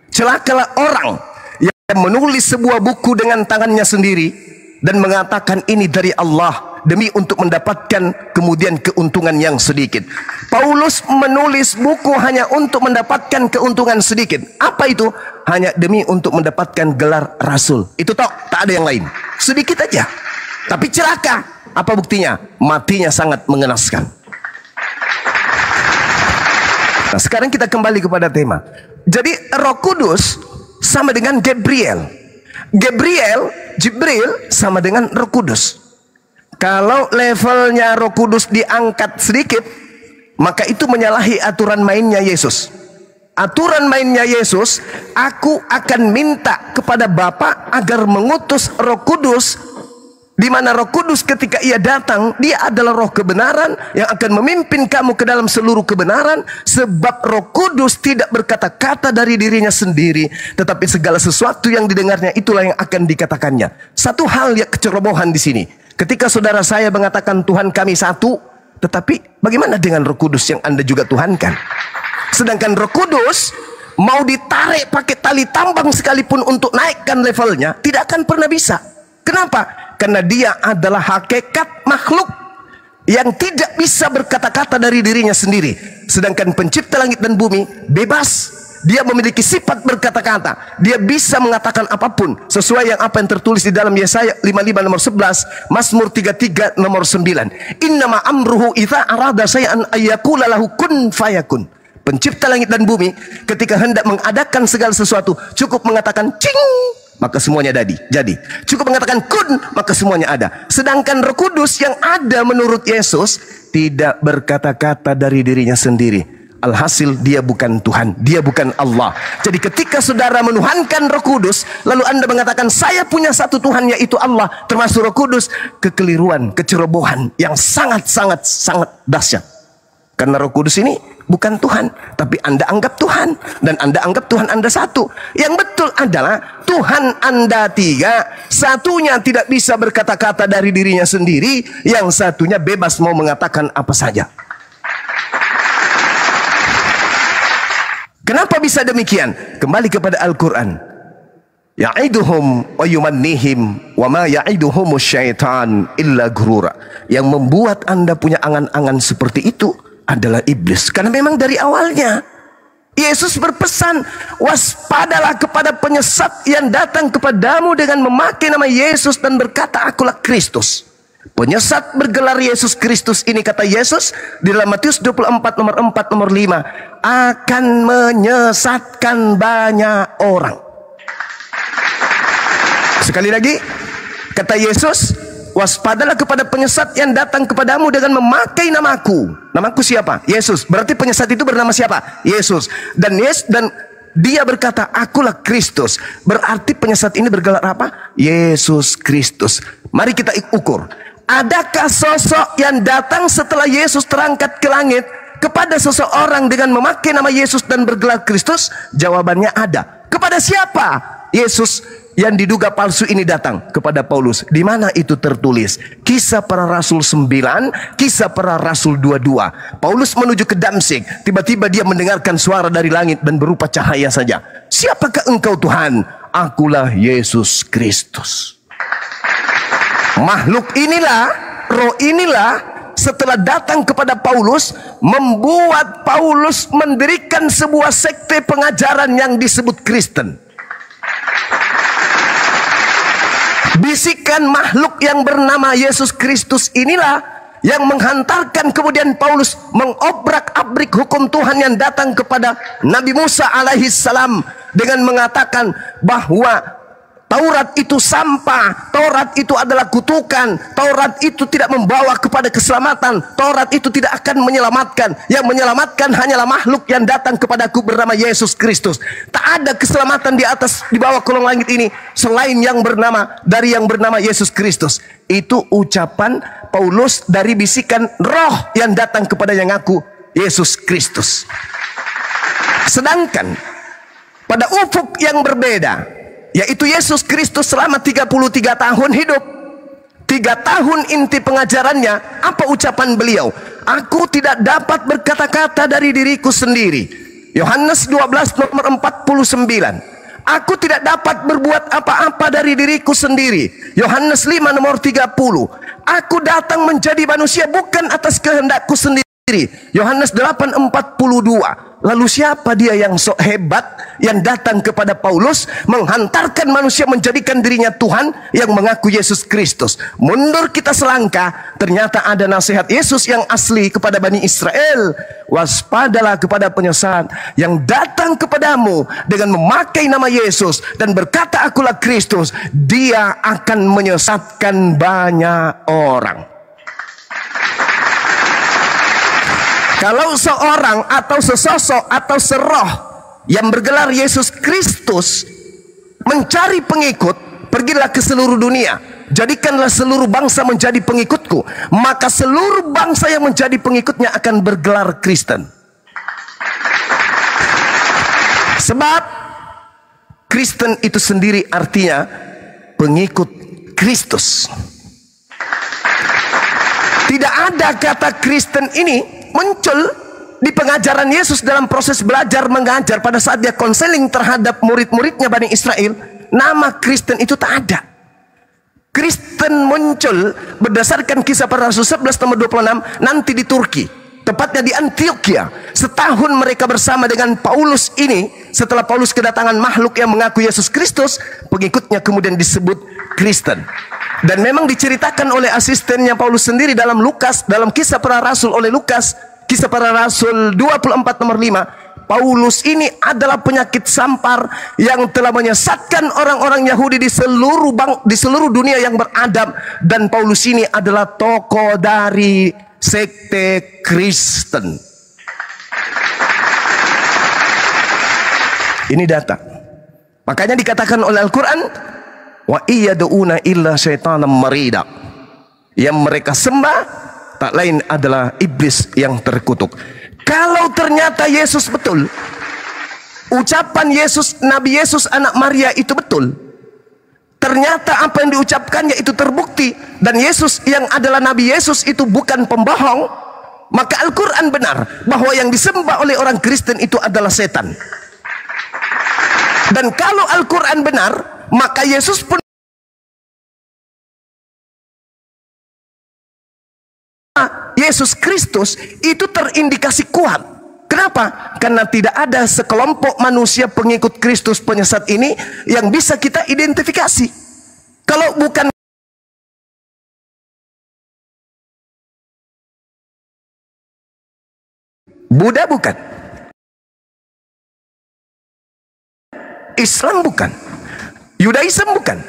Celakalah orang yang menulis sebuah buku dengan tangannya sendiri dan mengatakan ini dari Allah demi untuk mendapatkan kemudian keuntungan yang sedikit. Paulus menulis buku hanya untuk mendapatkan keuntungan sedikit. Apa itu? Hanya demi untuk mendapatkan gelar rasul. Itu tak ada yang lain. Sedikit aja. Tapi celaka. Apa buktinya? Matinya sangat mengenaskan. Nah, sekarang kita kembali kepada tema. Jadi Roh Kudus sama dengan Gabriel. Jibril sama dengan Roh Kudus. Kalau levelnya Roh Kudus diangkat sedikit, maka itu menyalahi aturan mainnya Yesus. Aturan mainnya Yesus, aku akan minta kepada Bapa agar mengutus Roh Kudus, di mana Roh Kudus ketika ia datang, dia adalah Roh kebenaran yang akan memimpin kamu ke dalam seluruh kebenaran, sebab Roh Kudus tidak berkata-kata dari dirinya sendiri, tetapi segala sesuatu yang didengarnya itulah yang akan dikatakannya. Satu hal yang kecerobohan di sini. Ketika saudara saya mengatakan Tuhan kami satu, tetapi bagaimana dengan Roh Kudus yang Anda juga tuhankan? Sedangkan Roh Kudus mau ditarik pakai tali tambang sekalipun untuk naikkan levelnya, tidak akan pernah bisa. Kenapa? Karena dia adalah hakikat makhluk yang tidak bisa berkata-kata dari dirinya sendiri. Sedangkan pencipta langit dan bumi bebas. Dia memiliki sifat berkata-kata. Dia bisa mengatakan apapun sesuai yang apa yang tertulis di dalam Yesaya 55 nomor 11, Mazmur 33 nomor 9. Innama amruhu idza arada syai'an ayyaqula lahu kun fayakun. Pencipta langit dan bumi ketika hendak mengadakan segala sesuatu cukup mengatakan cing, maka semuanya jadi. Cukup mengatakan kun, maka semuanya ada. Sedangkan Roh Kudus yang ada menurut Yesus tidak berkata-kata dari dirinya sendiri. Alhasil dia bukan Tuhan, dia bukan Allah. Jadi ketika saudara menuhankan Roh Kudus, lalu Anda mengatakan saya punya satu Tuhan yaitu Allah, termasuk Roh Kudus, kekeliruan, kecerobohan yang sangat dahsyat. Karena Roh Kudus ini bukan Tuhan, tapi Anda anggap Tuhan, dan Anda anggap Tuhan Anda satu. Yang betul adalah Tuhan Anda tiga, satunya tidak bisa berkata-kata dari dirinya sendiri, yang satunya bebas mau mengatakan apa saja. Kenapa bisa demikian? Kembali kepada Al-Quran. Ya'iduhum wa yumannihim wa ma ya'iduhumu syaitan illa gurura. Yang membuat Anda punya angan-angan seperti itu adalah iblis. Karena memang dari awalnya Yesus berpesan, waspadalah kepada penyesat yang datang kepadamu dengan memakai nama Yesus dan berkata akulah Kristus. Penyesat bergelar Yesus Kristus ini, kata Yesus di dalam Matius 24 nomor 4 nomor 5, akan menyesatkan banyak orang. Sekali lagi kata Yesus, waspadalah kepada penyesat yang datang kepadamu dengan memakai namaku. Namaku siapa? Yesus. Berarti penyesat itu bernama siapa? Yesus. Dan Dia berkata, akulah Kristus. Berarti penyesat ini bergelar apa? Yesus Kristus. Mari kita ukur. Adakah sosok yang datang setelah Yesus terangkat ke langit kepada seseorang dengan memakai nama Yesus dan bergelar Kristus? Jawabannya ada. Kepada siapa Yesus yang diduga palsu ini datang? Kepada Paulus. Di mana itu tertulis? Kisah Para Rasul 9, Kisah Para Rasul 22. Paulus menuju ke Damsyik. Tiba-tiba dia mendengarkan suara dari langit dan berupa cahaya saja. Siapakah engkau Tuhan? Akulah Yesus Kristus. Makhluk inilah, roh inilah, setelah datang kepada Paulus, membuat Paulus mendirikan sebuah sekte pengajaran yang disebut Kristen. Bisikan makhluk yang bernama Yesus Kristus inilah yang menghantarkan kemudian Paulus mengobrak-abrik hukum Tuhan yang datang kepada Nabi Musa alaihissalam dengan mengatakan bahwa Taurat itu sampah, Taurat itu adalah kutukan, Taurat itu tidak membawa kepada keselamatan, Taurat itu tidak akan menyelamatkan. Yang menyelamatkan hanyalah makhluk yang datang kepadaku bernama Yesus Kristus. Tak ada keselamatan di bawah kolong langit ini selain yang bernama Yesus Kristus. Itu ucapan Paulus dari bisikan roh yang datang kepada yang ngaku Yesus Kristus. Sedangkan pada ufuk yang berbeda, yaitu Yesus Kristus selama 33 tahun hidup, 3 tahun inti pengajarannya, apa ucapan beliau? Aku tidak dapat berkata-kata dari diriku sendiri. Yohanes 12 nomor 49. Aku tidak dapat berbuat apa-apa dari diriku sendiri. Yohanes 5 nomor 30. Aku datang menjadi manusia bukan atas kehendakku sendiri. Yohanes 8:42. Lalu siapa dia yang sok hebat yang datang kepada Paulus menghantarkan manusia menjadikan dirinya Tuhan yang mengaku Yesus Kristus? Mundur kita selangkah, ternyata ada nasihat Yesus yang asli kepada Bani Israel. Waspadalah kepada penyesat yang datang kepadamu dengan memakai nama Yesus dan berkata akulah Kristus. Dia akan menyesatkan banyak orang. Kalau seorang atau sesosok atau seroh yang bergelar Yesus Kristus mencari pengikut, pergilah ke seluruh dunia, jadikanlah seluruh bangsa menjadi pengikutku, maka seluruh bangsa yang menjadi pengikutnya akan bergelar Kristen. Sebab Kristen itu sendiri artinya pengikut Kristus. Tidak ada kata Kristen ini muncul di pengajaran Yesus dalam proses belajar mengajar pada saat dia konseling terhadap murid-muridnya Bani Israel. Nama Kristen itu tak ada. Kristen muncul berdasarkan Kisah Para Rasul 11 nomor 26 nanti di Turki, tepatnya di Antioquia. Setahun mereka bersama dengan Paulus ini. Setelah Paulus kedatangan makhluk yang mengaku Yesus Kristus, pengikutnya kemudian disebut Kristen. Dan memang diceritakan oleh asistennya Paulus sendiri dalam Lukas, dalam Kisah Para Rasul oleh Lukas, Kisah Para Rasul 24 nomor 5. Paulus ini adalah penyakit sampar yang telah menyesatkan orang-orang Yahudi di seluruh dunia yang beradab. Dan Paulus ini adalah tokoh dari sekte Kristen. Ini data. Makanya dikatakan oleh Al-Quran, wa iyaduna illa syaitanan marida. Yang mereka sembah tak lain adalah iblis yang terkutuk. Kalau ternyata Yesus betul, ucapan Yesus, Nabi Yesus anak Maria itu betul, ternyata apa yang diucapkannya itu terbukti, dan Yesus yang adalah Nabi Yesus itu bukan pembohong, maka Al-Quran benar bahwa yang disembah oleh orang Kristen itu adalah setan. Dan kalau Al-Quran benar, maka Yesus pun Yesus Kristus itu terindikasi kuat. Kenapa? Karena tidak ada sekelompok manusia pengikut Kristus penyesat ini yang bisa kita identifikasi. Kalau bukan Buddha, bukan Islam, bukan Yudaism, bukan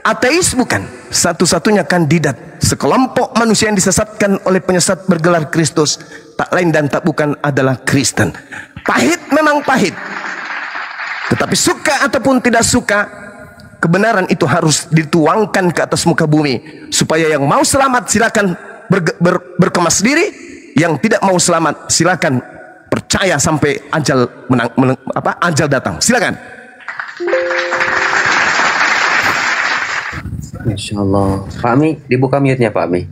ateis, bukan. Satu-satunya kandidat sekelompok manusia yang disesatkan oleh penyesat bergelar Kristus tak lain dan tak bukan adalah Kristen. Pahit, memang pahit. Tetapi suka ataupun tidak suka, kebenaran itu harus dituangkan ke atas muka bumi, supaya yang mau selamat silakan berkemas diri, yang tidak mau selamat silakan percaya sampai ajal ajal datang. Silakan. Insya Allah. Pak Mi, dibuka mute-nya Pak Mi.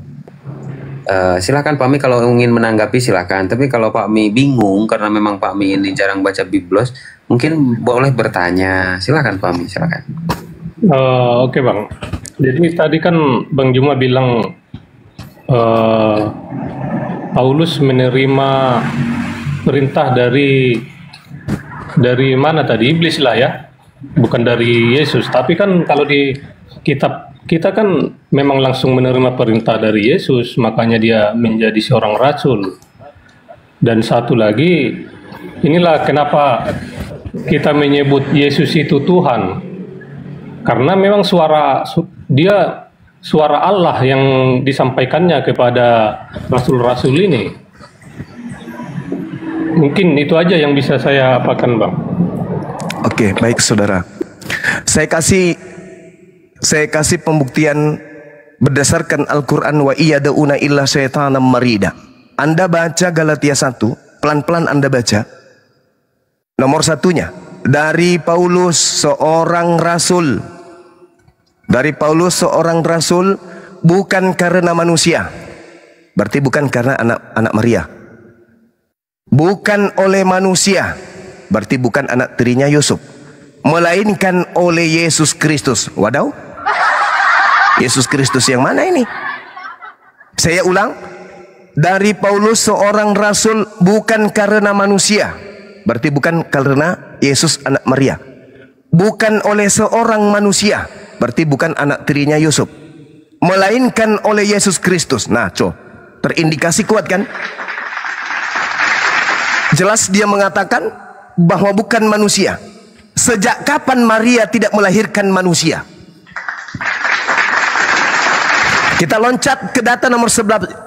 Silakan Pak Mi kalau ingin menanggapi silakan. Tapi kalau Pak Mi bingung karena memang Pak Mi ini jarang baca Biblos, mungkin boleh bertanya. Silakan Pak Mi, silakan. Oke Bang. Jadi tadi kan Bang Juma bilang Paulus menerima perintah dari mana tadi? Iblis lah ya, bukan dari Yesus. Tapi kan kalau di kitab kita kan memang langsung menerima perintah dari Yesus, makanya dia menjadi seorang rasul. Dan satu lagi, inilah kenapa kita menyebut Yesus itu Tuhan. Karena memang suara Allah yang disampaikannya kepada rasul-rasul ini. Mungkin itu aja yang bisa saya apakan, Bang. Oke, baik saudara. Saya kasih pembuktian berdasarkan Al-Quran, wa iyada'una illa syaitanam marida. Anda baca Galatia 1, pelan-pelan Anda baca. Nomor satunya, dari Paulus seorang rasul. Dari Paulus seorang rasul, bukan karena manusia. Berarti bukan karena anak Maria. Bukan oleh manusia. Berarti bukan anak tirinya Yusuf. Melainkan oleh Yesus Kristus. Wadaw. Yesus Kristus yang mana ini? Saya ulang. Dari Paulus seorang rasul, bukan karena manusia. Berarti bukan karena Yesus anak Maria. Bukan oleh seorang manusia. Berarti bukan anak tirinya Yusuf. Melainkan oleh Yesus Kristus. Nah, terindikasi kuat kan? Jelas dia mengatakan bahwa bukan manusia. Sejak kapan Maria tidak melahirkan manusia? Kita loncat ke data nomor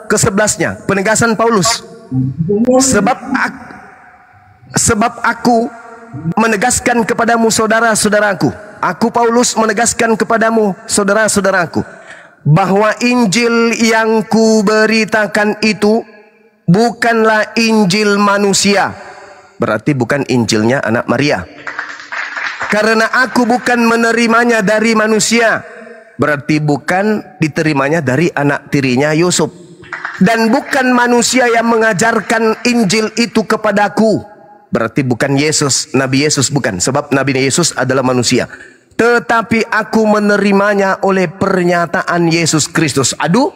ke-11-nya, penegasan Paulus. Sebab aku menegaskan kepadamu saudara-saudaraku. Aku Paulus menegaskan kepadamu saudara-saudaraku, bahwa Injil yang kuberitakan itu bukanlah Injil manusia. Berarti bukan Injilnya anak Maria. Karena aku bukan menerimanya dari manusia. Berarti bukan diterimanya dari anak tirinya Yusuf. Dan bukan manusia yang mengajarkan Injil itu kepadaku. Berarti bukan Yesus, Nabi Yesus bukan. Sebab Nabi Yesus adalah manusia. Tetapi aku menerimanya oleh pernyataan Yesus Kristus. Aduh.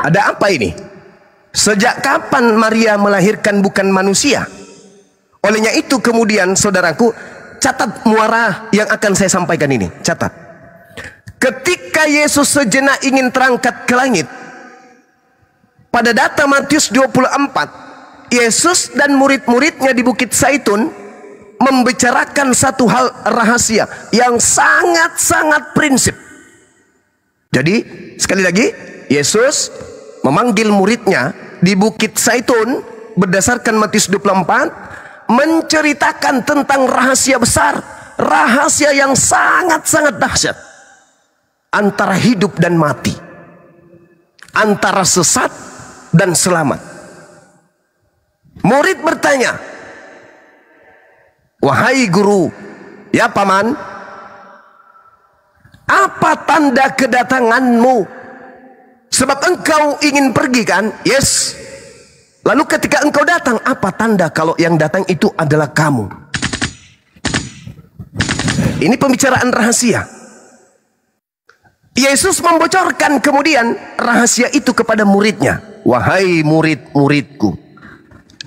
Ada apa ini? Sejak kapan Maria melahirkan bukan manusia? Olehnya itu kemudian saudaraku, catat muara yang akan saya sampaikan ini. Catat. Ketika Yesus sejenak ingin terangkat ke langit, pada data Matius 24, Yesus dan murid-muridnya di Bukit Zaitun membicarakan satu hal rahasia yang sangat-sangat prinsip. Jadi sekali lagi, Yesus memanggil muridnya di Bukit Zaitun berdasarkan Matius 24, menceritakan tentang rahasia besar, rahasia yang sangat-sangat dahsyat, antara hidup dan mati, antara sesat dan selamat. Murid bertanya, wahai guru, ya paman, apa tanda kedatanganmu? Sebab engkau ingin pergi kan? Yes. Lalu ketika engkau datang, apa tanda kalau yang datang itu adalah kamu? Ini pembicaraan rahasia. Yesus membocorkan kemudian rahasia itu kepada muridnya. Wahai murid-muridku,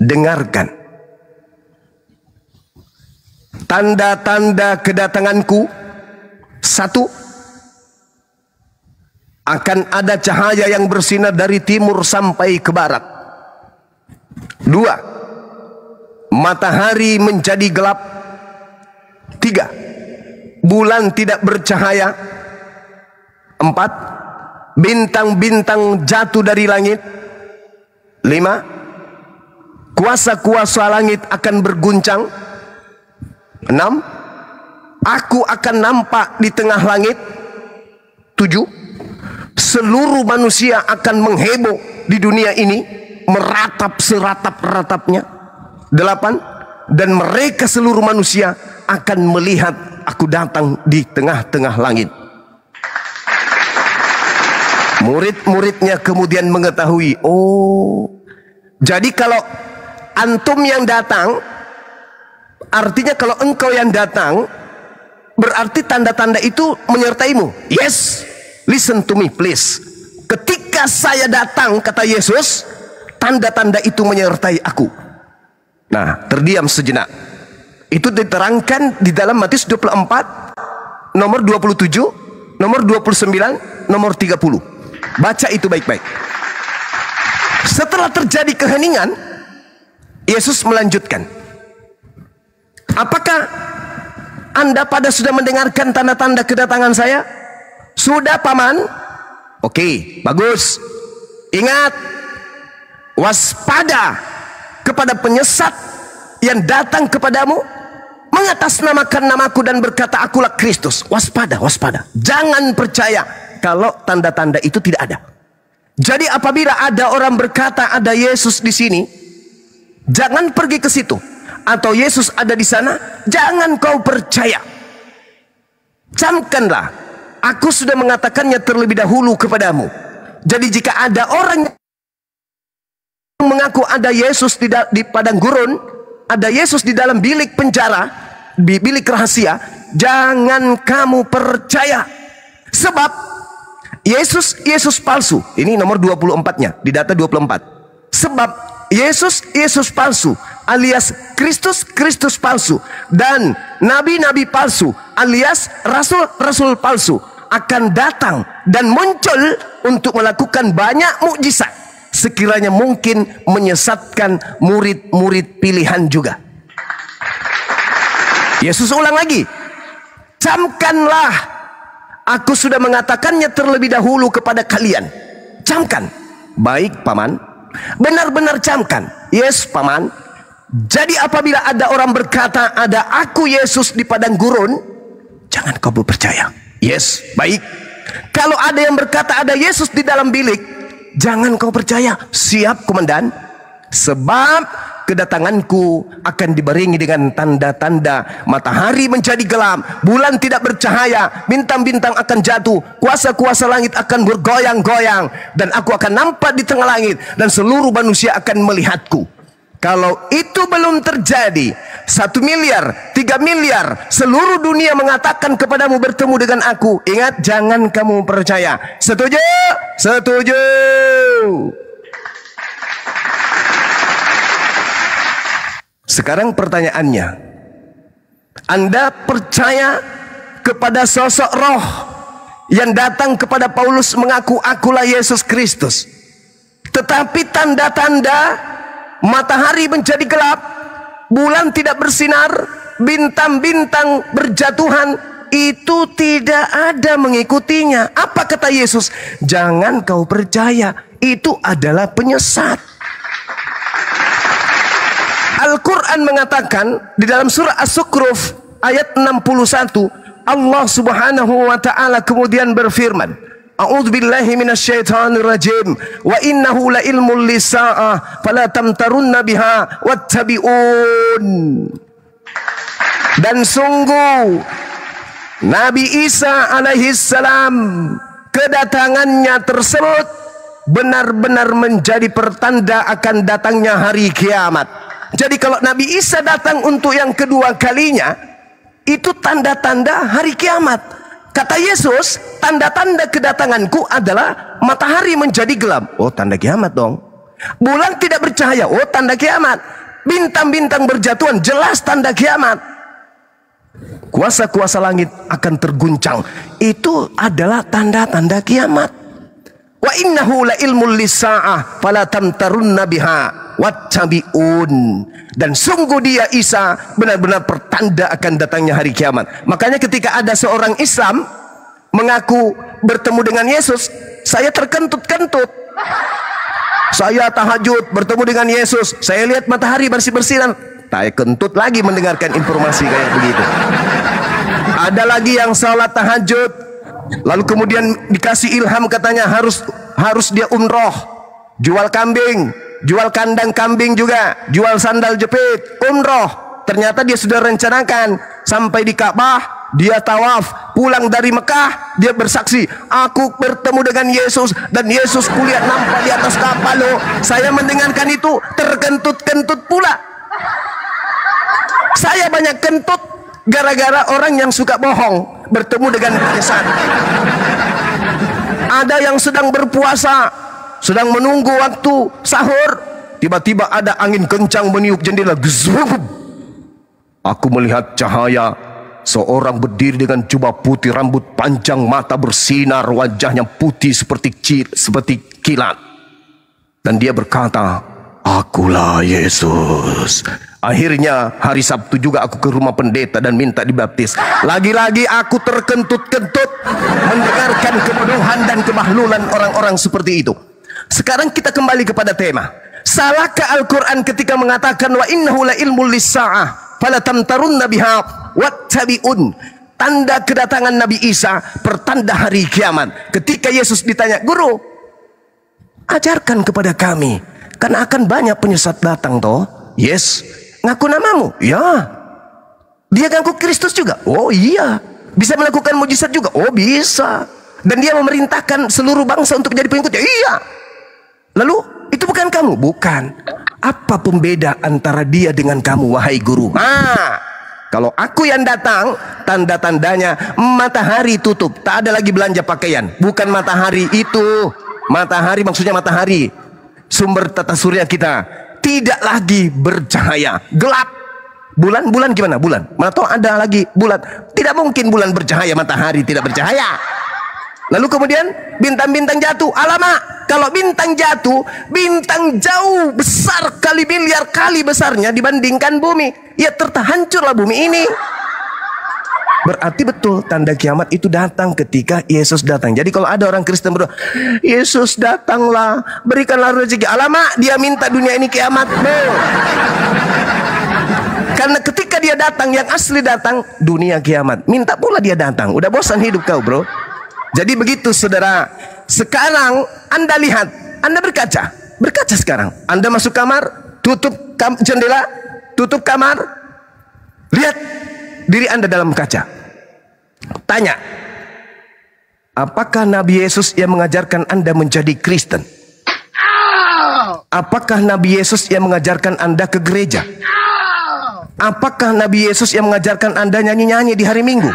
dengarkan. Tanda-tanda kedatanganku. Satu, akan ada cahaya yang bersinar dari timur sampai ke barat. Dua, matahari menjadi gelap. Tiga, bulan tidak bercahaya. Empat, bintang-bintang jatuh dari langit. Lima, kuasa-kuasa langit akan berguncang. 6. Aku akan nampak di tengah langit. 7. Seluruh manusia akan mengheboh di dunia ini, meratap seratap-ratapnya. 8. Dan mereka seluruh manusia akan melihat aku datang di tengah-tengah langit. Murid-muridnya kemudian mengetahui, oh, jadi kalau antum yang datang, artinya kalau engkau yang datang, berarti tanda-tanda itu menyertaimu. Yes, listen to me please. Ketika saya datang, kata Yesus, tanda-tanda itu menyertai aku. Nah, terdiam sejenak. Itu diterangkan di dalam Matius 24, nomor 27, nomor 29, nomor 30. Baca itu baik-baik. Setelah terjadi keheningan, Yesus melanjutkan, apakah Anda pada sudah mendengarkan tanda-tanda kedatangan saya? Sudah, Paman? Oke, bagus. Ingat, waspada kepada penyesat yang datang kepadamu, mengatasnamakan namaku dan berkata akulah Kristus. Waspada, waspada. Jangan percaya kalau tanda-tanda itu tidak ada. Jadi apabila ada orang berkata ada Yesus di sini, jangan pergi ke situ. Atau Yesus ada di sana, jangan kau percaya. Camkanlah, aku sudah mengatakannya terlebih dahulu kepadamu. Jadi jika ada orang yang mengaku ada Yesus di padang gurun, ada Yesus di dalam bilik penjara, di bilik rahasia, jangan kamu percaya. Sebab Yesus palsu. Ini nomor 24-nya di data 24. Sebab Yesus palsu alias Kristus palsu dan nabi-nabi palsu alias rasul palsu akan datang dan muncul untuk melakukan banyak mukjizat, sekiranya mungkin menyesatkan murid-murid pilihan juga. Yesus ulang lagi, camkanlah, aku sudah mengatakannya terlebih dahulu kepada kalian. Camkan. Baik, Paman. Benar-benar camkan. Yes, Paman. Jadi apabila ada orang berkata ada aku Yesus di padang gurun, jangan kau percaya. Yes, baik. Kalau ada yang berkata ada Yesus di dalam bilik, jangan kau percaya. Siap, Komandan. Sebab kedatanganku akan dibarengi dengan tanda-tanda. Matahari menjadi gelap, bulan tidak bercahaya, bintang-bintang akan jatuh, kuasa-kuasa langit akan bergoyang-goyang, dan aku akan nampak di tengah langit, dan seluruh manusia akan melihatku. Kalau itu belum terjadi, 1 miliar, 3 miliar, seluruh dunia mengatakan kepadamu bertemu dengan aku, ingat, jangan kamu percaya. Setuju? Setuju. Sekarang pertanyaannya, Anda percaya kepada sosok roh yang datang kepada Paulus mengaku akulah Yesus Kristus, tetapi tanda-tanda matahari menjadi gelap, bulan tidak bersinar, bintang-bintang berjatuhan, itu tidak ada mengikutinya. Apa kata Yesus? Jangan kau percaya, itu adalah penyesat. Al-Quran mengatakan di dalam surah As-Zukhruf ayat 61, Allah subhanahu wa ta'ala kemudian berfirman, A'udzubillahi minasyaitonirrajim, wa innahu la ilmul lisa'ah fala tamtarunna biha wattabi'un. Dan sungguh Nabi Isa alaihissalam, kedatangannya tersebut benar-benar menjadi pertanda akan datangnya hari kiamat. Jadi kalau Nabi Isa datang untuk yang kedua kalinya, itu tanda-tanda hari kiamat. Kata Yesus, tanda-tanda kedatanganku adalah matahari menjadi gelap. Oh, tanda kiamat dong. Bulan tidak bercahaya. Oh, tanda kiamat. Bintang-bintang berjatuhan. Jelas tanda kiamat. Kuasa-kuasa langit akan terguncang. Itu adalah tanda-tanda kiamat. Wa innahu la ilmul lisa'ah fala tamtarunna biha wattabi'un. Dan sungguh dia Isa benar-benar pertanda akan datangnya hari kiamat. Makanya ketika ada seorang Islam mengaku bertemu dengan Yesus, saya terkentut-kentut. Saya tahajud bertemu dengan Yesus. Saya lihat matahari bersih-bersihan. Saya kentut lagi mendengarkan informasi kayak begitu. Ada lagi yang salat tahajud, lalu kemudian dikasih ilham katanya harus dia umroh, jual kambing, jual kandang kambing juga, jual sandal jepit, umroh. Ternyata dia sudah rencanakan sampai di Ka'bah, dia tawaf, pulang dari Mekah, dia bersaksi, aku bertemu dengan Yesus dan Yesus kulihat nampak di atas kapal loh. Saya mendengarkan itu terkentut-kentut pula. Saya banyak kentut gara-gara orang yang suka bohong bertemu dengan kesan. Ada yang sedang berpuasa, sedang menunggu waktu sahur, tiba-tiba ada angin kencang meniup jendela. Aku melihat cahaya seorang berdiri dengan jubah putih, rambut panjang, mata bersinar, wajahnya putih seperti kilat. Dan dia berkata, akulah Yesus. Akhirnya hari Sabtu juga aku ke rumah pendeta dan minta dibaptis. Lagi-lagi aku terkentut-kentut mendengarkan kebodohan dan kemahlulan orang-orang seperti itu. Sekarang kita kembali kepada tema. Salahkah Al-Quran ketika mengatakan wa innahu la ilmul lis-sa'ah fala tamtarunna biha wattabi'un? Tanda kedatangan Nabi Isa, pertanda hari kiamat. Ketika Yesus ditanya, guru, ajarkan kepada kami, karena akan banyak penyesat datang toh. Yes. Ngaku namamu? Ya. Dia ngaku Kristus juga? Oh iya. Bisa melakukan mujizat juga? Oh bisa. Dan dia memerintahkan seluruh bangsa untuk menjadi pengikutnya? Iya. Lalu itu bukan kamu? Bukan. Apa pembeda antara dia dengan kamu, wahai guru? Kalau aku yang datang, tanda-tandanya matahari tutup, tak ada lagi belanja pakaian. Bukan matahari itu. Matahari maksudnya matahari, sumber tata surya kita, tidak lagi bercahaya, gelap. Bulan gimana? Bulan mana tahu ada lagi bulan? Tidak mungkin bulan bercahaya, matahari tidak bercahaya. Lalu kemudian bintang-bintang jatuh. Alamak, kalau bintang jatuh, bintang jauh besar kali miliar kali besarnya dibandingkan bumi. Ya hancurlah bumi ini. Berarti betul tanda kiamat itu datang ketika Yesus datang. Jadi kalau ada orang Kristen berdoa, Yesus datanglah, berikanlah rezeki. Alamak, dia minta dunia ini kiamat. Karena ketika dia datang, yang asli datang, dunia kiamat. Minta pula dia datang. Udah bosan hidup kau, bro. Jadi begitu, saudara. Sekarang Anda lihat, Anda berkaca sekarang. Anda masuk kamar, tutup jendela, tutup kamar, lihat diri Anda dalam kaca. Tanya, apakah Nabi Yesus yang mengajarkan Anda menjadi Kristen? Apakah Nabi Yesus yang mengajarkan Anda ke gereja? Apakah Nabi Yesus yang mengajarkan Anda nyanyi-nyanyi di hari Minggu?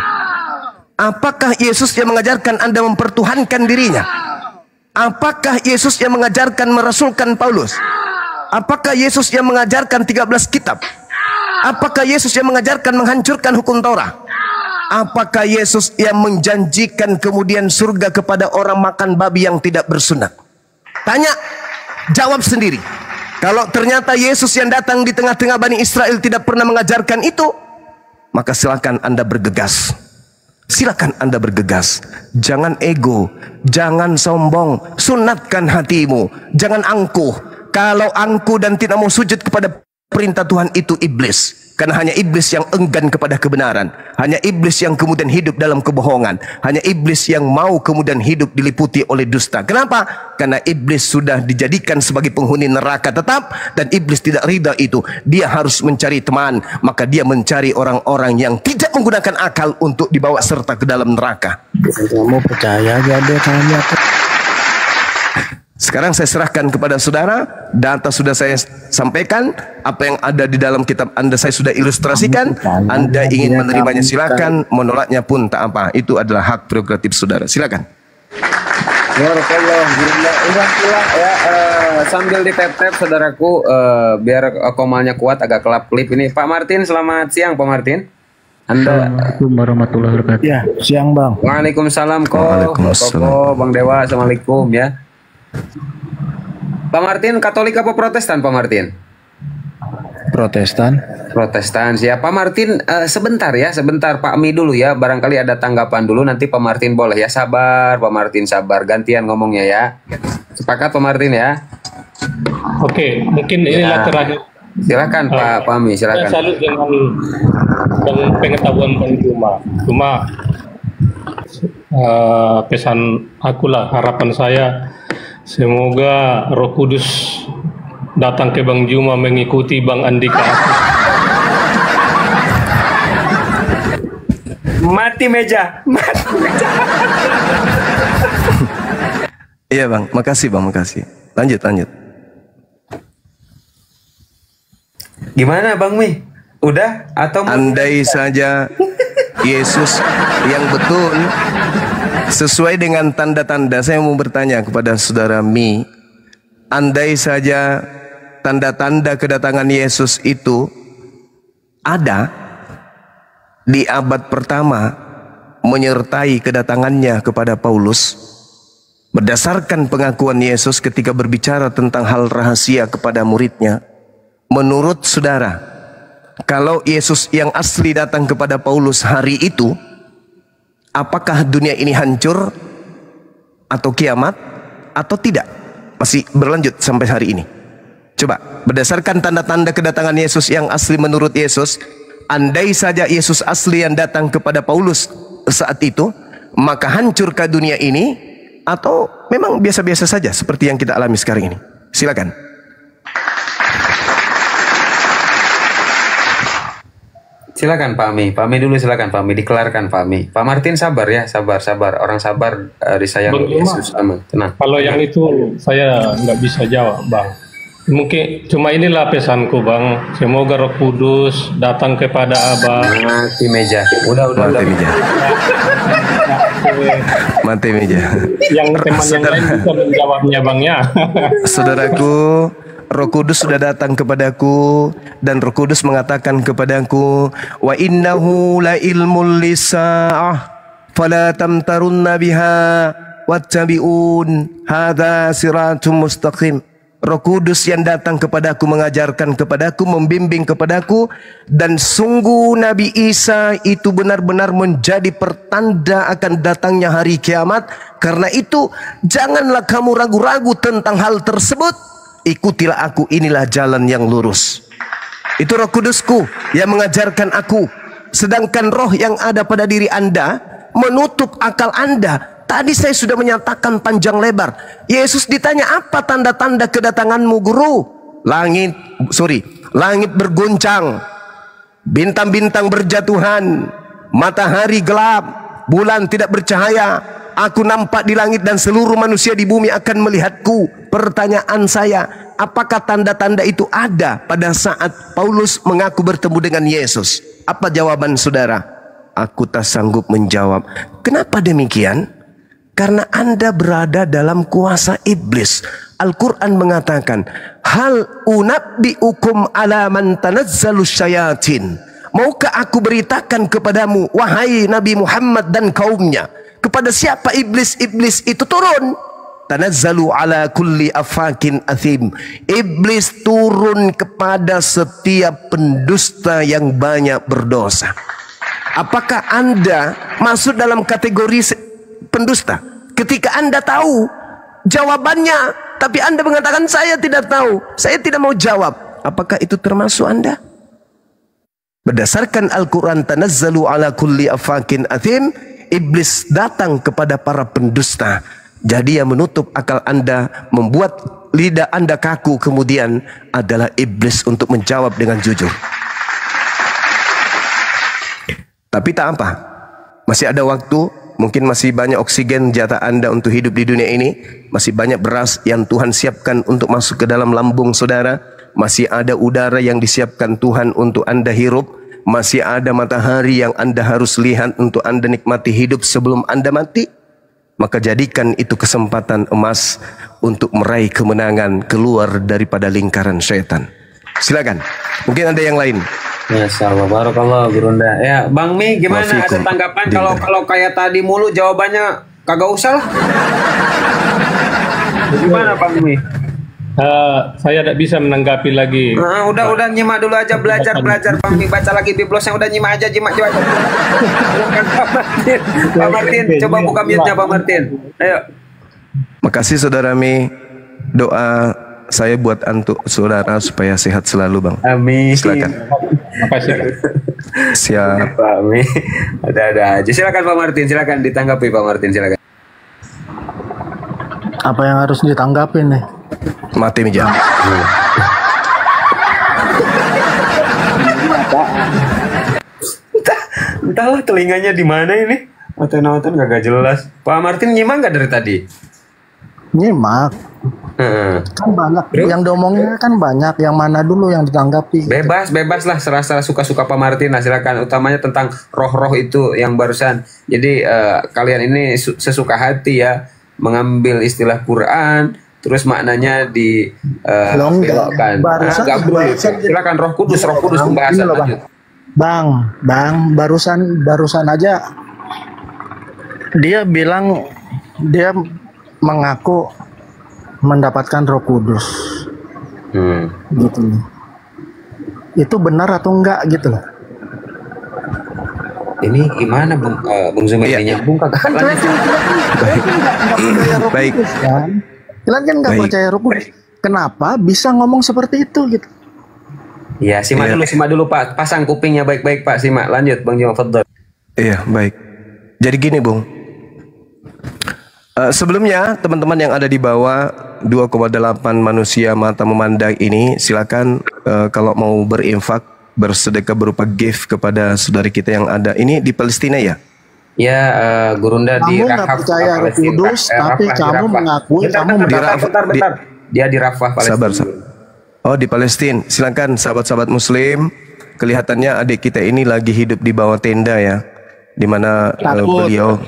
Apakah Yesus yang mengajarkan Anda mempertuhankan dirinya? Apakah Yesus yang mengajarkan merasulkan Paulus? Apakah Yesus yang mengajarkan 13 kitab? Apakah Yesus yang mengajarkan menghancurkan hukum Taurat? Apakah Yesus yang menjanjikan kemudian surga kepada orang makan babi yang tidak bersunat? Tanya, jawab sendiri. Kalau ternyata Yesus yang datang di tengah-tengah Bani Israel tidak pernah mengajarkan itu, maka silakan Anda bergegas. Silakan Anda bergegas. Jangan ego, jangan sombong, sunatkan hatimu, jangan angkuh. Kalau angkuh dan tidak mau sujud kepada perintah Tuhan, itu iblis. Karena hanya iblis yang enggan kepada kebenaran. Hanya iblis yang kemudian hidup dalam kebohongan. Hanya iblis yang mau kemudian hidup diliputi oleh dusta. Kenapa? Karena iblis sudah dijadikan sebagai penghuni neraka tetap. Dan iblis tidak ridha itu. Dia harus mencari teman. Maka dia mencari orang-orang yang tidak menggunakan akal untuk dibawa serta ke dalam neraka. Kamu percaya jadi kami. Sekarang saya serahkan kepada saudara. Data sudah saya sampaikan. Apa yang ada di dalam kitab Anda saya sudah ilustrasikan. Anda ingin menerimanya silakan. Menolaknya pun tak apa. Itu adalah hak prerogatif saudara. Silakan. Ya, sambil di tap-tap saudaraku, biar komalnya kuat, agak kelap klip ini. Pak Martin, selamat siang Pak Martin. Anda. Assalamualaikum warahmatullahi wabarakatuh. Ya, siang Bang. Waalaikumsalam Waalaikumsalam. Bang Dewa, assalamualaikum ya. Pak Martin, Katolik apa Protestan Pak Martin? Protestan. Protestan. Siapa Pak Martin? Sebentar Pak Mi dulu ya. Barangkali ada tanggapan dulu. Nanti Pak Martin boleh ya. Sabar Pak Martin, sabar. Gantian ngomongnya ya. Sepakat Pak Martin ya. Oke, mungkin inilah terakhir. Silakan Pak Fahmi, Saya silakan. salut dengan pengetahuan Bang Juma. Cuma pesan akulah, harapan saya semoga Roh Kudus datang ke Bang Juma mengikuti Bang Andika. Mati meja. Iya Bang, makasih Bang, makasih. Lanjut. Gimana Bang Mi? Udah atau Andai saja Yesus yang betul sesuai dengan tanda-tanda, saya mau bertanya kepada saudara Mi, andai saja tanda-tanda kedatangan Yesus itu ada di abad pertama menyertai kedatangannya kepada Paulus, berdasarkan pengakuan Yesus ketika berbicara tentang hal rahasia kepada muridnya, menurut saudara, kalau Yesus yang asli datang kepada Paulus hari itu, apakah dunia ini hancur atau kiamat atau tidak? Masih berlanjut sampai hari ini. Coba, berdasarkan tanda-tanda kedatangan Yesus yang asli menurut Yesus, andai saja Yesus asli yang datang kepada Paulus saat itu, maka hancurkah dunia ini atau memang biasa-biasa saja seperti yang kita alami sekarang ini? Silakan. Silakan Pak Mi. Pak Mi dulu silakan Pak Mi, dikelarkan Pak Mi. Pak Martin sabar ya, sabar. Orang sabar disayang Bang Juma, Yesus. Amin. Tenang. kalau yang itu saya nggak bisa jawab, Bang. Mungkin cuma inilah pesanku, Bang. Semoga Roh Kudus datang kepada Abang. Mati meja. Udah. Mati meja. Mati meja. Yang teman yang lain bisa menjawabnya, Bang ya. Saudaraku, Roh Kudus sudah datang kepadaku dan Roh Kudus mengatakan kepadaku, wa innahu la ilmul lisa'ah fala tamtarunna biha wattabi'un hadza siratum mustaqim. Roh Kudus yang datang kepadaku mengajarkan kepadaku, membimbing kepadaku, dan sungguh Nabi Isa itu benar-benar menjadi pertanda akan datangnya hari kiamat. Karena itu janganlah kamu ragu-ragu tentang hal tersebut. Ikutilah aku, inilah jalan yang lurus. Itu Roh Kudusku yang mengajarkan aku. Sedangkan roh yang ada pada diri Anda menutup akal Anda. Tadi saya sudah menyatakan panjang lebar. Yesus ditanya, apa tanda-tanda kedatanganmu guru? Langit berguncang, bintang-bintang berjatuhan, matahari gelap, bulan tidak bercahaya. Aku nampak di langit dan seluruh manusia di bumi akan melihatku. Pertanyaan saya, apakah tanda-tanda itu ada pada saat Paulus mengaku bertemu dengan Yesus? Apa jawaban saudara? Aku tak sanggup menjawab. Kenapa demikian? Karena Anda berada dalam kuasa iblis. Al-Quran mengatakan, hal unabbi'ukum ala man tanazzalus syayatin. Maukah aku beritakan kepadamu, wahai Nabi Muhammad dan kaumnya, kepada siapa iblis-iblis itu turun? Tanazzalu ala kulli afakin athim. Iblis turun kepada setiap pendusta yang banyak berdosa. Apakah Anda masuk dalam kategori pendusta? Ketika Anda tahu jawabannya, tapi Anda mengatakan saya tidak tahu, saya tidak mau jawab. Apakah itu termasuk Anda? Berdasarkan Al-Quran, tanazzalu ala kulli afakin athim. Iblis datang kepada para pendusta. Jadi yang menutup akal Anda, membuat lidah Anda kaku, kemudian adalah iblis untuk menjawab dengan jujur. Tapi tak apa, masih ada waktu. Mungkin masih banyak oksigen jatah Anda untuk hidup di dunia ini. Masih banyak beras yang Tuhan siapkan untuk masuk ke dalam lambung saudara. Masih ada udara yang disiapkan Tuhan untuk Anda hirup. Masih ada matahari yang Anda harus lihat untuk Anda nikmati hidup sebelum Anda mati. Maka jadikan itu kesempatan emas untuk meraih kemenangan keluar daripada lingkaran syaitan. Silakan. Mungkin ada yang lain. Masya Allah, barakallah Gurunda. Ya, Bang Mi gimana? Ada tanggapan kalau kayak tadi mulu jawabannya kagak usah lah. Gimana Bang Mi? Saya tidak bisa menanggapi lagi. Udah nyimak dulu aja, belajar Bang Mi, baca lagi biblosnya, udah nyimak aja. Pak Martin, coba buka mute-nya Pak Martin. Ayo. Makasih saudara Mi. Doa saya buat untuk saudara supaya sehat selalu, Bang. Amin. Silakan. Makasih. Siap. Amin. Ada aja. Silakan Pak Martin, silakan ditanggapi Pak Martin, silakan. Apa yang harus ditanggapin nih? Mati meja. Entahlah telinganya di mana ini. Nonton gak jelas. Pak Martin nyimak nggak dari tadi? Nyimak. Kan banyak. Yang diomongin kan banyak. Yang mana dulu yang ditanggapi? Bebas lah, serasa suka-suka Pak Martin lah, silakan. Utamanya tentang roh-roh itu yang barusan. Jadi kalian ini sesuka hati ya mengambil istilah Quran, terus maknanya di belokkan. Nggak boleh. Silakan Roh Kudus pembahasan lanjut. Bang, barusan aja dia bilang dia mengaku mendapatkan Roh Kudus. Gitu. Itu benar atau enggak gitu loh. Ini gimana Bung Zumi ini nyambung kagak? Baik. Kalian kan nggak percaya Roh Kudus. Kenapa bisa ngomong seperti itu gitu? Ya, simak dulu Pak. Pasang kupingnya baik-baik Pak. Simak. Lanjut Bang Juma Fadl. Iya, baik. Jadi gini, Bung. Sebelumnya, teman-teman yang ada di bawah 2,8 manusia mata memandang ini, silakan kalau mau berinfak, bersedekah berupa gift kepada saudari kita yang ada. Ini di Palestina ya? Ya, Gurunda di Rafah. Kamu nggak percaya Roh Kudus, tapi kamu mengakui kamu bentar. Dia di Rafah, Palestina. Sabar. Oh, di Palestina. Silakan sahabat-sahabat Muslim. Kelihatannya adik kita ini lagi hidup di bawah tenda ya, di mana beliau.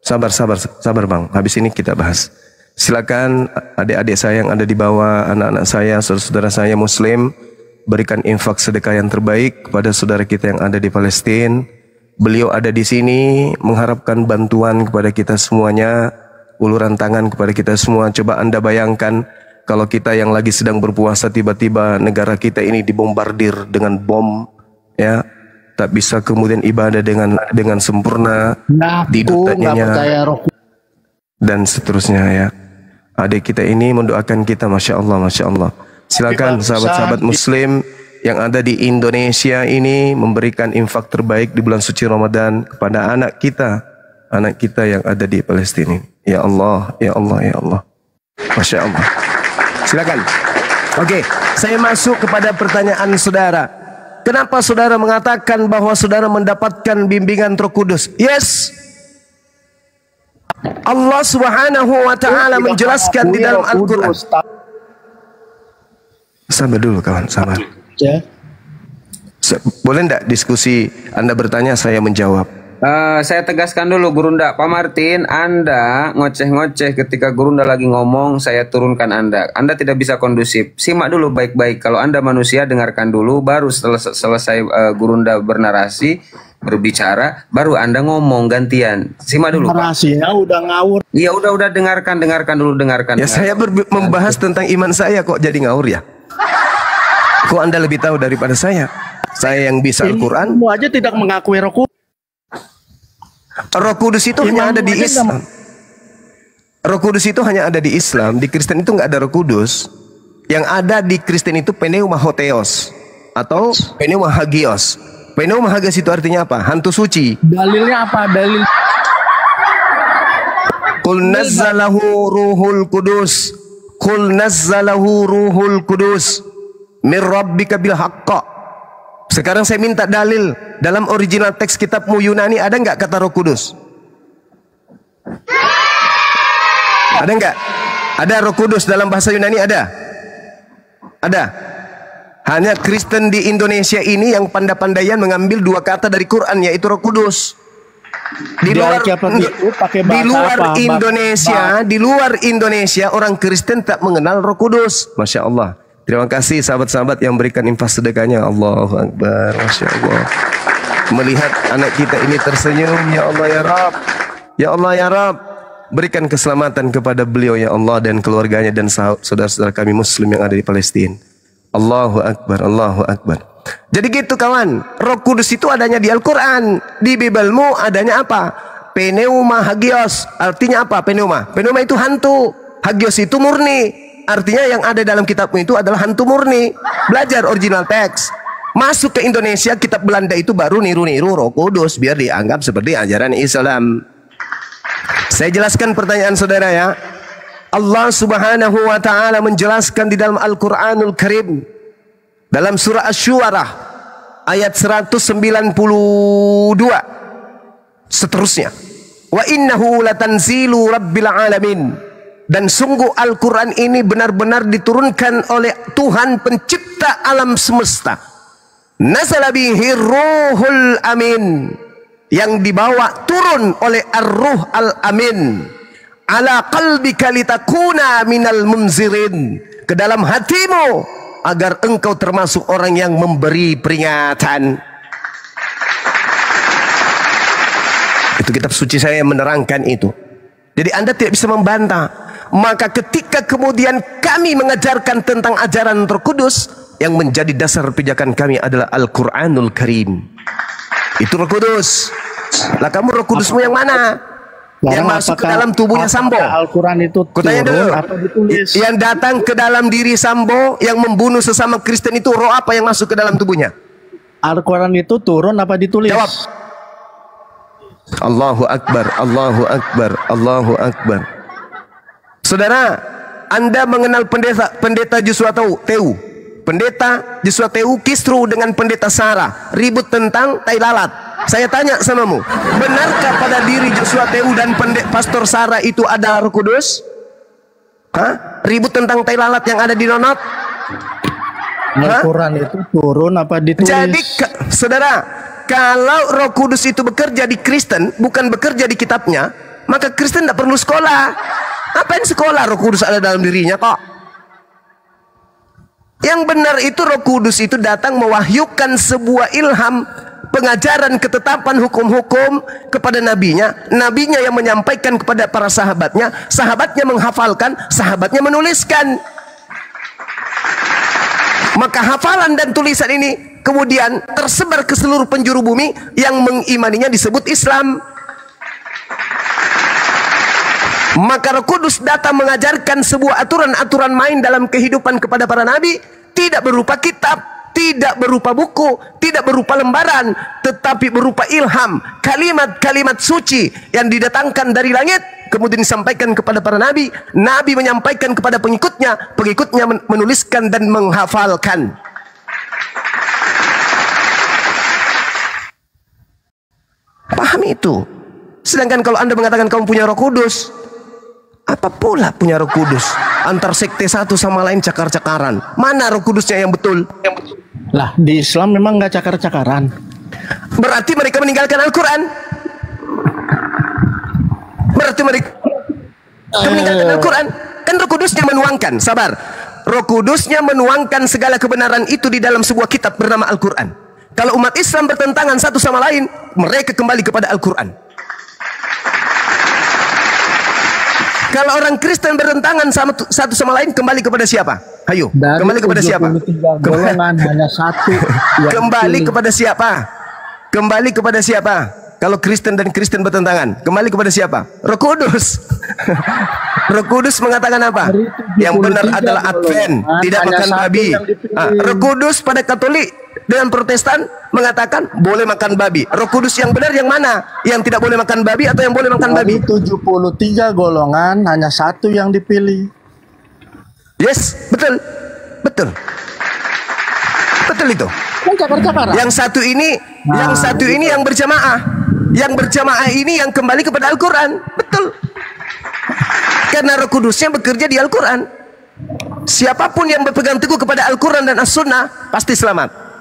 Sabar Bang. Habis ini kita bahas. Silakan adik-adik saya yang ada di bawah, anak-anak saya, saudara-saudara saya Muslim, berikan infak sedekah yang terbaik kepada saudara kita yang ada di Palestina. Beliau ada di sini mengharapkan bantuan kepada kita semuanya, uluran tangan kepada kita semua. Coba Anda bayangkan kalau kita yang lagi sedang berpuasa tiba-tiba negara kita ini dibombardir dengan bom, ya, tak bisa kemudian ibadah dengan sempurna, tidur tak nyenyak, dan seterusnya ya. Adik kita ini mendoakan kita, masya Allah. Silakan sahabat-sahabat Muslim yang ada di Indonesia ini memberikan infak terbaik di bulan suci Ramadan kepada anak kita yang ada di Palestina. Ya Allah, masya Allah. Silakan. Oke, saya masuk kepada pertanyaan saudara. Kenapa saudara mengatakan bahwa saudara mendapatkan bimbingan Roh Kudus? Yes. Allah Subhanahu wa taala menjelaskan di dalam Al-Qur'an. Sabar dulu kawan, sabar. Ya. Boleh enggak diskusi Anda bertanya saya menjawab? Saya tegaskan dulu Gurunda, Pak Martin, Anda ngoceh-ngoceh ketika Gurunda lagi ngomong, saya turunkan Anda. Anda tidak bisa kondusif. Simak dulu baik-baik. Kalau Anda manusia, dengarkan dulu, baru selesai Gurunda bernarasi, berbicara, baru Anda ngomong gantian. Simak dulu. Narasinya udah ngawur. Iya, udah dengarkan dulu. Ya, saya membahas tentang iman saya kok jadi ngawur ya? Kok Anda lebih tahu daripada saya? Saya yang bisa Al-Quran. Kamu aja tidak mengakui Roh Kudus. Roh Kudus itu hanya ada di Islam. Roh Kudus itu hanya ada di Islam. Di Kristen itu nggak ada Roh Kudus. Yang ada di Kristen itu pneuma hotheos atau pneuma hagios. Pneuma hagios itu artinya apa? Hantu suci. Dalilnya apa? Dalil. Qul nazzalahu ruhul kudus. Qul nazzalahu ruhul kudus min rabbika bil haqqa. Sekarang saya minta dalil dalam original teks kitabmu Yunani, ada nggak kata Roh Kudus? Ada nggak? Ada Roh Kudus dalam bahasa Yunani, ada? Ada. Hanya Kristen di Indonesia ini yang pandai-pandaian mengambil dua kata dari Quran, yaitu Roh Kudus. Di luar Indonesia orang Kristen tak mengenal Roh Kudus. Masya Allah. Terima kasih sahabat-sahabat yang berikan infak sedekahnya. Allahu Akbar, masya Allah. Melihat anak kita ini tersenyum, ya Allah ya Rabb, ya Allah ya Rabb, berikan keselamatan kepada beliau ya Allah dan keluarganya dan saudara-saudara kami Muslim yang ada di Palestina. Allahu Akbar, Allahu Akbar. Jadi gitu kawan, Roh Kudus itu adanya di Al-Quran. Di Bibelmu adanya apa? Pneuma hagios. Artinya apa pneuma? Pneuma itu hantu, hagios itu murni. artinya yang ada dalam kitabmu itu adalah hantu murni. Belajar original teks. Masuk ke Indonesia, kitab Belanda itu baru niru-niru Roh Kudus biar dianggap seperti ajaran Islam. Saya jelaskan pertanyaan saudara ya. Allah Subhanahu wa taala menjelaskan di dalam Al-Qur'anul Karim dalam surah Asy-Syu'ara ayat 192 seterusnya. Wa innahu latanzilu rabbil alamin. Dan sungguh Al-Quran ini benar-benar diturunkan oleh Tuhan pencipta alam semesta. Nazala bihi ruhul amin. Yang dibawa turun oleh ar-ruh al-amin. Ala qalbika litakuna minal munzirin. Ke dalam hatimu. Agar engkau termasuk orang yang memberi peringatan. Itu kitab suci saya yang menerangkan itu. Jadi Anda tidak bisa membantah. Maka ketika kemudian kami mengajarkan tentang ajaran Roh Kudus, yang menjadi dasar pijakan kami adalah Al-Quranul Karim. Itu Roh Kudus. Lah kamu Roh Kudusmu yang mana? Yang masuk ke dalam tubuhnya Sambo. Al-Quran itu Kutanya dulu. apa ditulis? Yang datang ke dalam diri Sambo, yang membunuh sesama Kristen itu roh apa yang masuk ke dalam tubuhnya? Al-Quran itu turun apa ditulis? Jawab. Allahu Akbar, Allahu Akbar, Allahu Akbar. Saudara, Anda mengenal pendeta Joshua Teu. Pendeta Joshua Teu kisru dengan pendeta Sarah, ribut tentang tai lalat. Saya tanya samamu, benarkah pada diri Joshua Teu dan pastor Sarah itu ada Roh Kudus? Hah? Ribut tentang tai lalat yang ada di nonot? Al-Quran itu turun apa ditulis? Jadi, saudara, kalau Roh Kudus itu bekerja di Kristen, bukan bekerja di kitabnya, maka Kristen tidak perlu sekolah. Apain sekolah? Roh Kudus ada dalam dirinya kok. Yang benar itu Roh Kudus itu datang mewahyukan sebuah ilham, pengajaran ketetapan hukum-hukum kepada nabinya. Nabinya yang menyampaikan kepada para sahabatnya, sahabatnya menghafalkan, sahabatnya menuliskan. Maka hafalan dan tulisan ini kemudian tersebar ke seluruh penjuru bumi. Yang mengimaninya disebut Islam. Maka Roh Kudus datang mengajarkan sebuah aturan-aturan main dalam kehidupan kepada para nabi. Tidak berupa kitab, tidak berupa buku, tidak berupa lembaran, tetapi berupa ilham, kalimat-kalimat suci yang didatangkan dari langit, kemudian disampaikan kepada para nabi. Nabi menyampaikan kepada pengikutnya, pengikutnya menuliskan dan menghafalkan. Pahami itu. Sedangkan kalau Anda mengatakan kamu punya Roh Kudus, apa pula punya Roh Kudus? Antar sekte satu sama lain cakar-cakaran. Mana Roh Kudusnya yang betul? Lah di Islam memang nggak cakar-cakaran. Berarti mereka meninggalkan Al-Quran. Berarti mereka meninggalkan Al-Quran. Kan Roh Kudusnya menuangkan. Sabar. Roh Kudusnya menuangkan segala kebenaran itu di dalam sebuah kitab bernama Al-Quran. Kalau umat Islam bertentangan satu sama lain, mereka kembali kepada Al-Quran. Kalau orang Kristen bertentangan satu sama lain, kembali kepada siapa? Ayo, kembali kepada siapa? Golongan hanya satu. Kembali kepada siapa? Kembali kepada siapa? Kalau Kristen dan Kristen bertentangan, kembali kepada siapa? Roh Kudus. Roh Kudus mengatakan apa? Yang benar adalah Advent, tidak makan babi. Roh Kudus pada Katolik dan Protestan mengatakan boleh makan babi. Roh Kudus yang benar yang mana? Yang tidak boleh makan babi atau yang boleh makan babi? 73 golongan hanya satu yang dipilih. Yes, betul. Betul. Betul itu. Yang satu ini, yang berjamaah. Yang berjamaah ini yang kembali kepada Al-Quran. Betul. Karena Roh Kudusnya bekerja di Al-Quran. Siapapun yang berpegang teguh kepada Al-Quran dan As-Sunnah pasti selamat.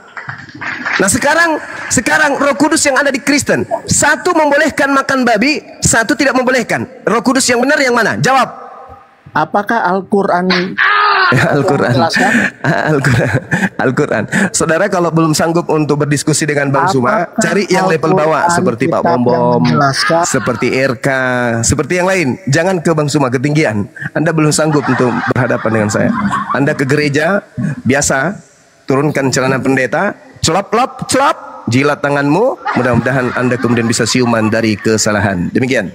Nah sekarang Roh Kudus yang ada di Kristen, satu membolehkan makan babi, satu tidak membolehkan. Roh Kudus yang benar yang mana? Jawab. Apakah Al-Quran? Al-Quran. Saudara kalau belum sanggup untuk berdiskusi dengan Bang Zuma, cari yang level bawah seperti Pak Bom, seperti RK, seperti yang lain. Jangan ke Bang Zuma ketinggian. Anda belum sanggup untuk berhadapan dengan saya. Anda ke gereja biasa, turunkan celana pendeta, celap, jilat tanganmu. Mudah-mudahan Anda kemudian bisa siuman dari kesalahan. Demikian.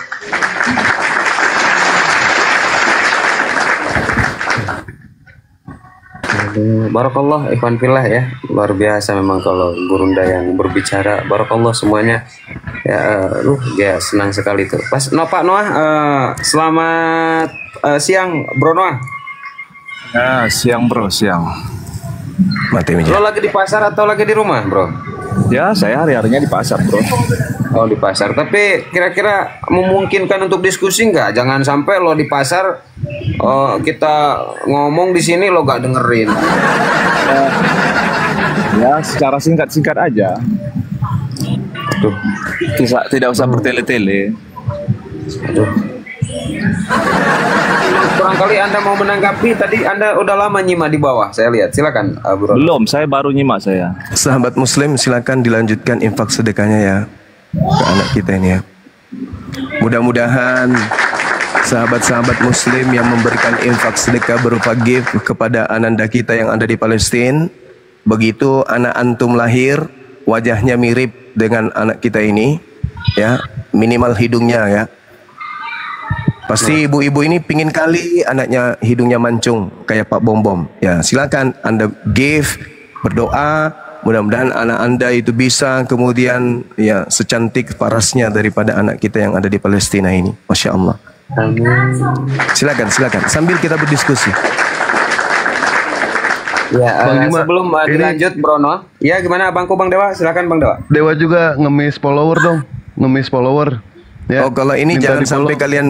Barakallah ikhwan fillah ya. Luar biasa memang kalau Gurunda yang berbicara. Barakallah semuanya. Ya, ya senang sekali tuh. Pas Pak Noah, selamat siang Bro Noah. Ya, siang bro, siang. Mati Lo lagi di pasar atau lagi di rumah, Bro? Ya, saya hari-harinya di pasar, bro. Oh, di pasar. Tapi kira-kira memungkinkan untuk diskusi nggak? Jangan sampai lo di pasar kita ngomong di sini lo nggak dengerin. Ya, secara singkat-singkat aja. Aduh, Tidak usah bertele-tele. aduh. Barangkali Anda mau menanggapi, tadi Anda udah lama nyimak di bawah, saya lihat. Silakan, Bro. Belum, saya baru nyimak saya. Sahabat Muslim, silakan dilanjutkan infak sedekahnya ya ke anak kita ini ya. Mudah-mudahan sahabat-sahabat Muslim yang memberikan infak sedekah berupa gift kepada ananda kita yang ada di Palestina, begitu anak antum lahir, wajahnya mirip dengan anak kita ini, ya minimal hidungnya ya. Pasti ibu-ibu ini pingin kali anaknya hidungnya mancung kayak Pak Bom Bom. Ya, silakan Anda give, berdoa, mudah-mudahan anak Anda itu bisa kemudian ya secantik parasnya daripada anak kita yang ada di Palestina ini. Masya Allah. Amin. Silakan sambil kita berdiskusi. Ya, Bang Juma, sebelum dilanjut Bro Noah. Ya, gimana Bangku Bang Dewa? Silakan Bang Dewa. Dewa juga ngemis follower dong, ngemis follower. Ya, Oh, kalau ini minta jangan di-follow. sampai kalian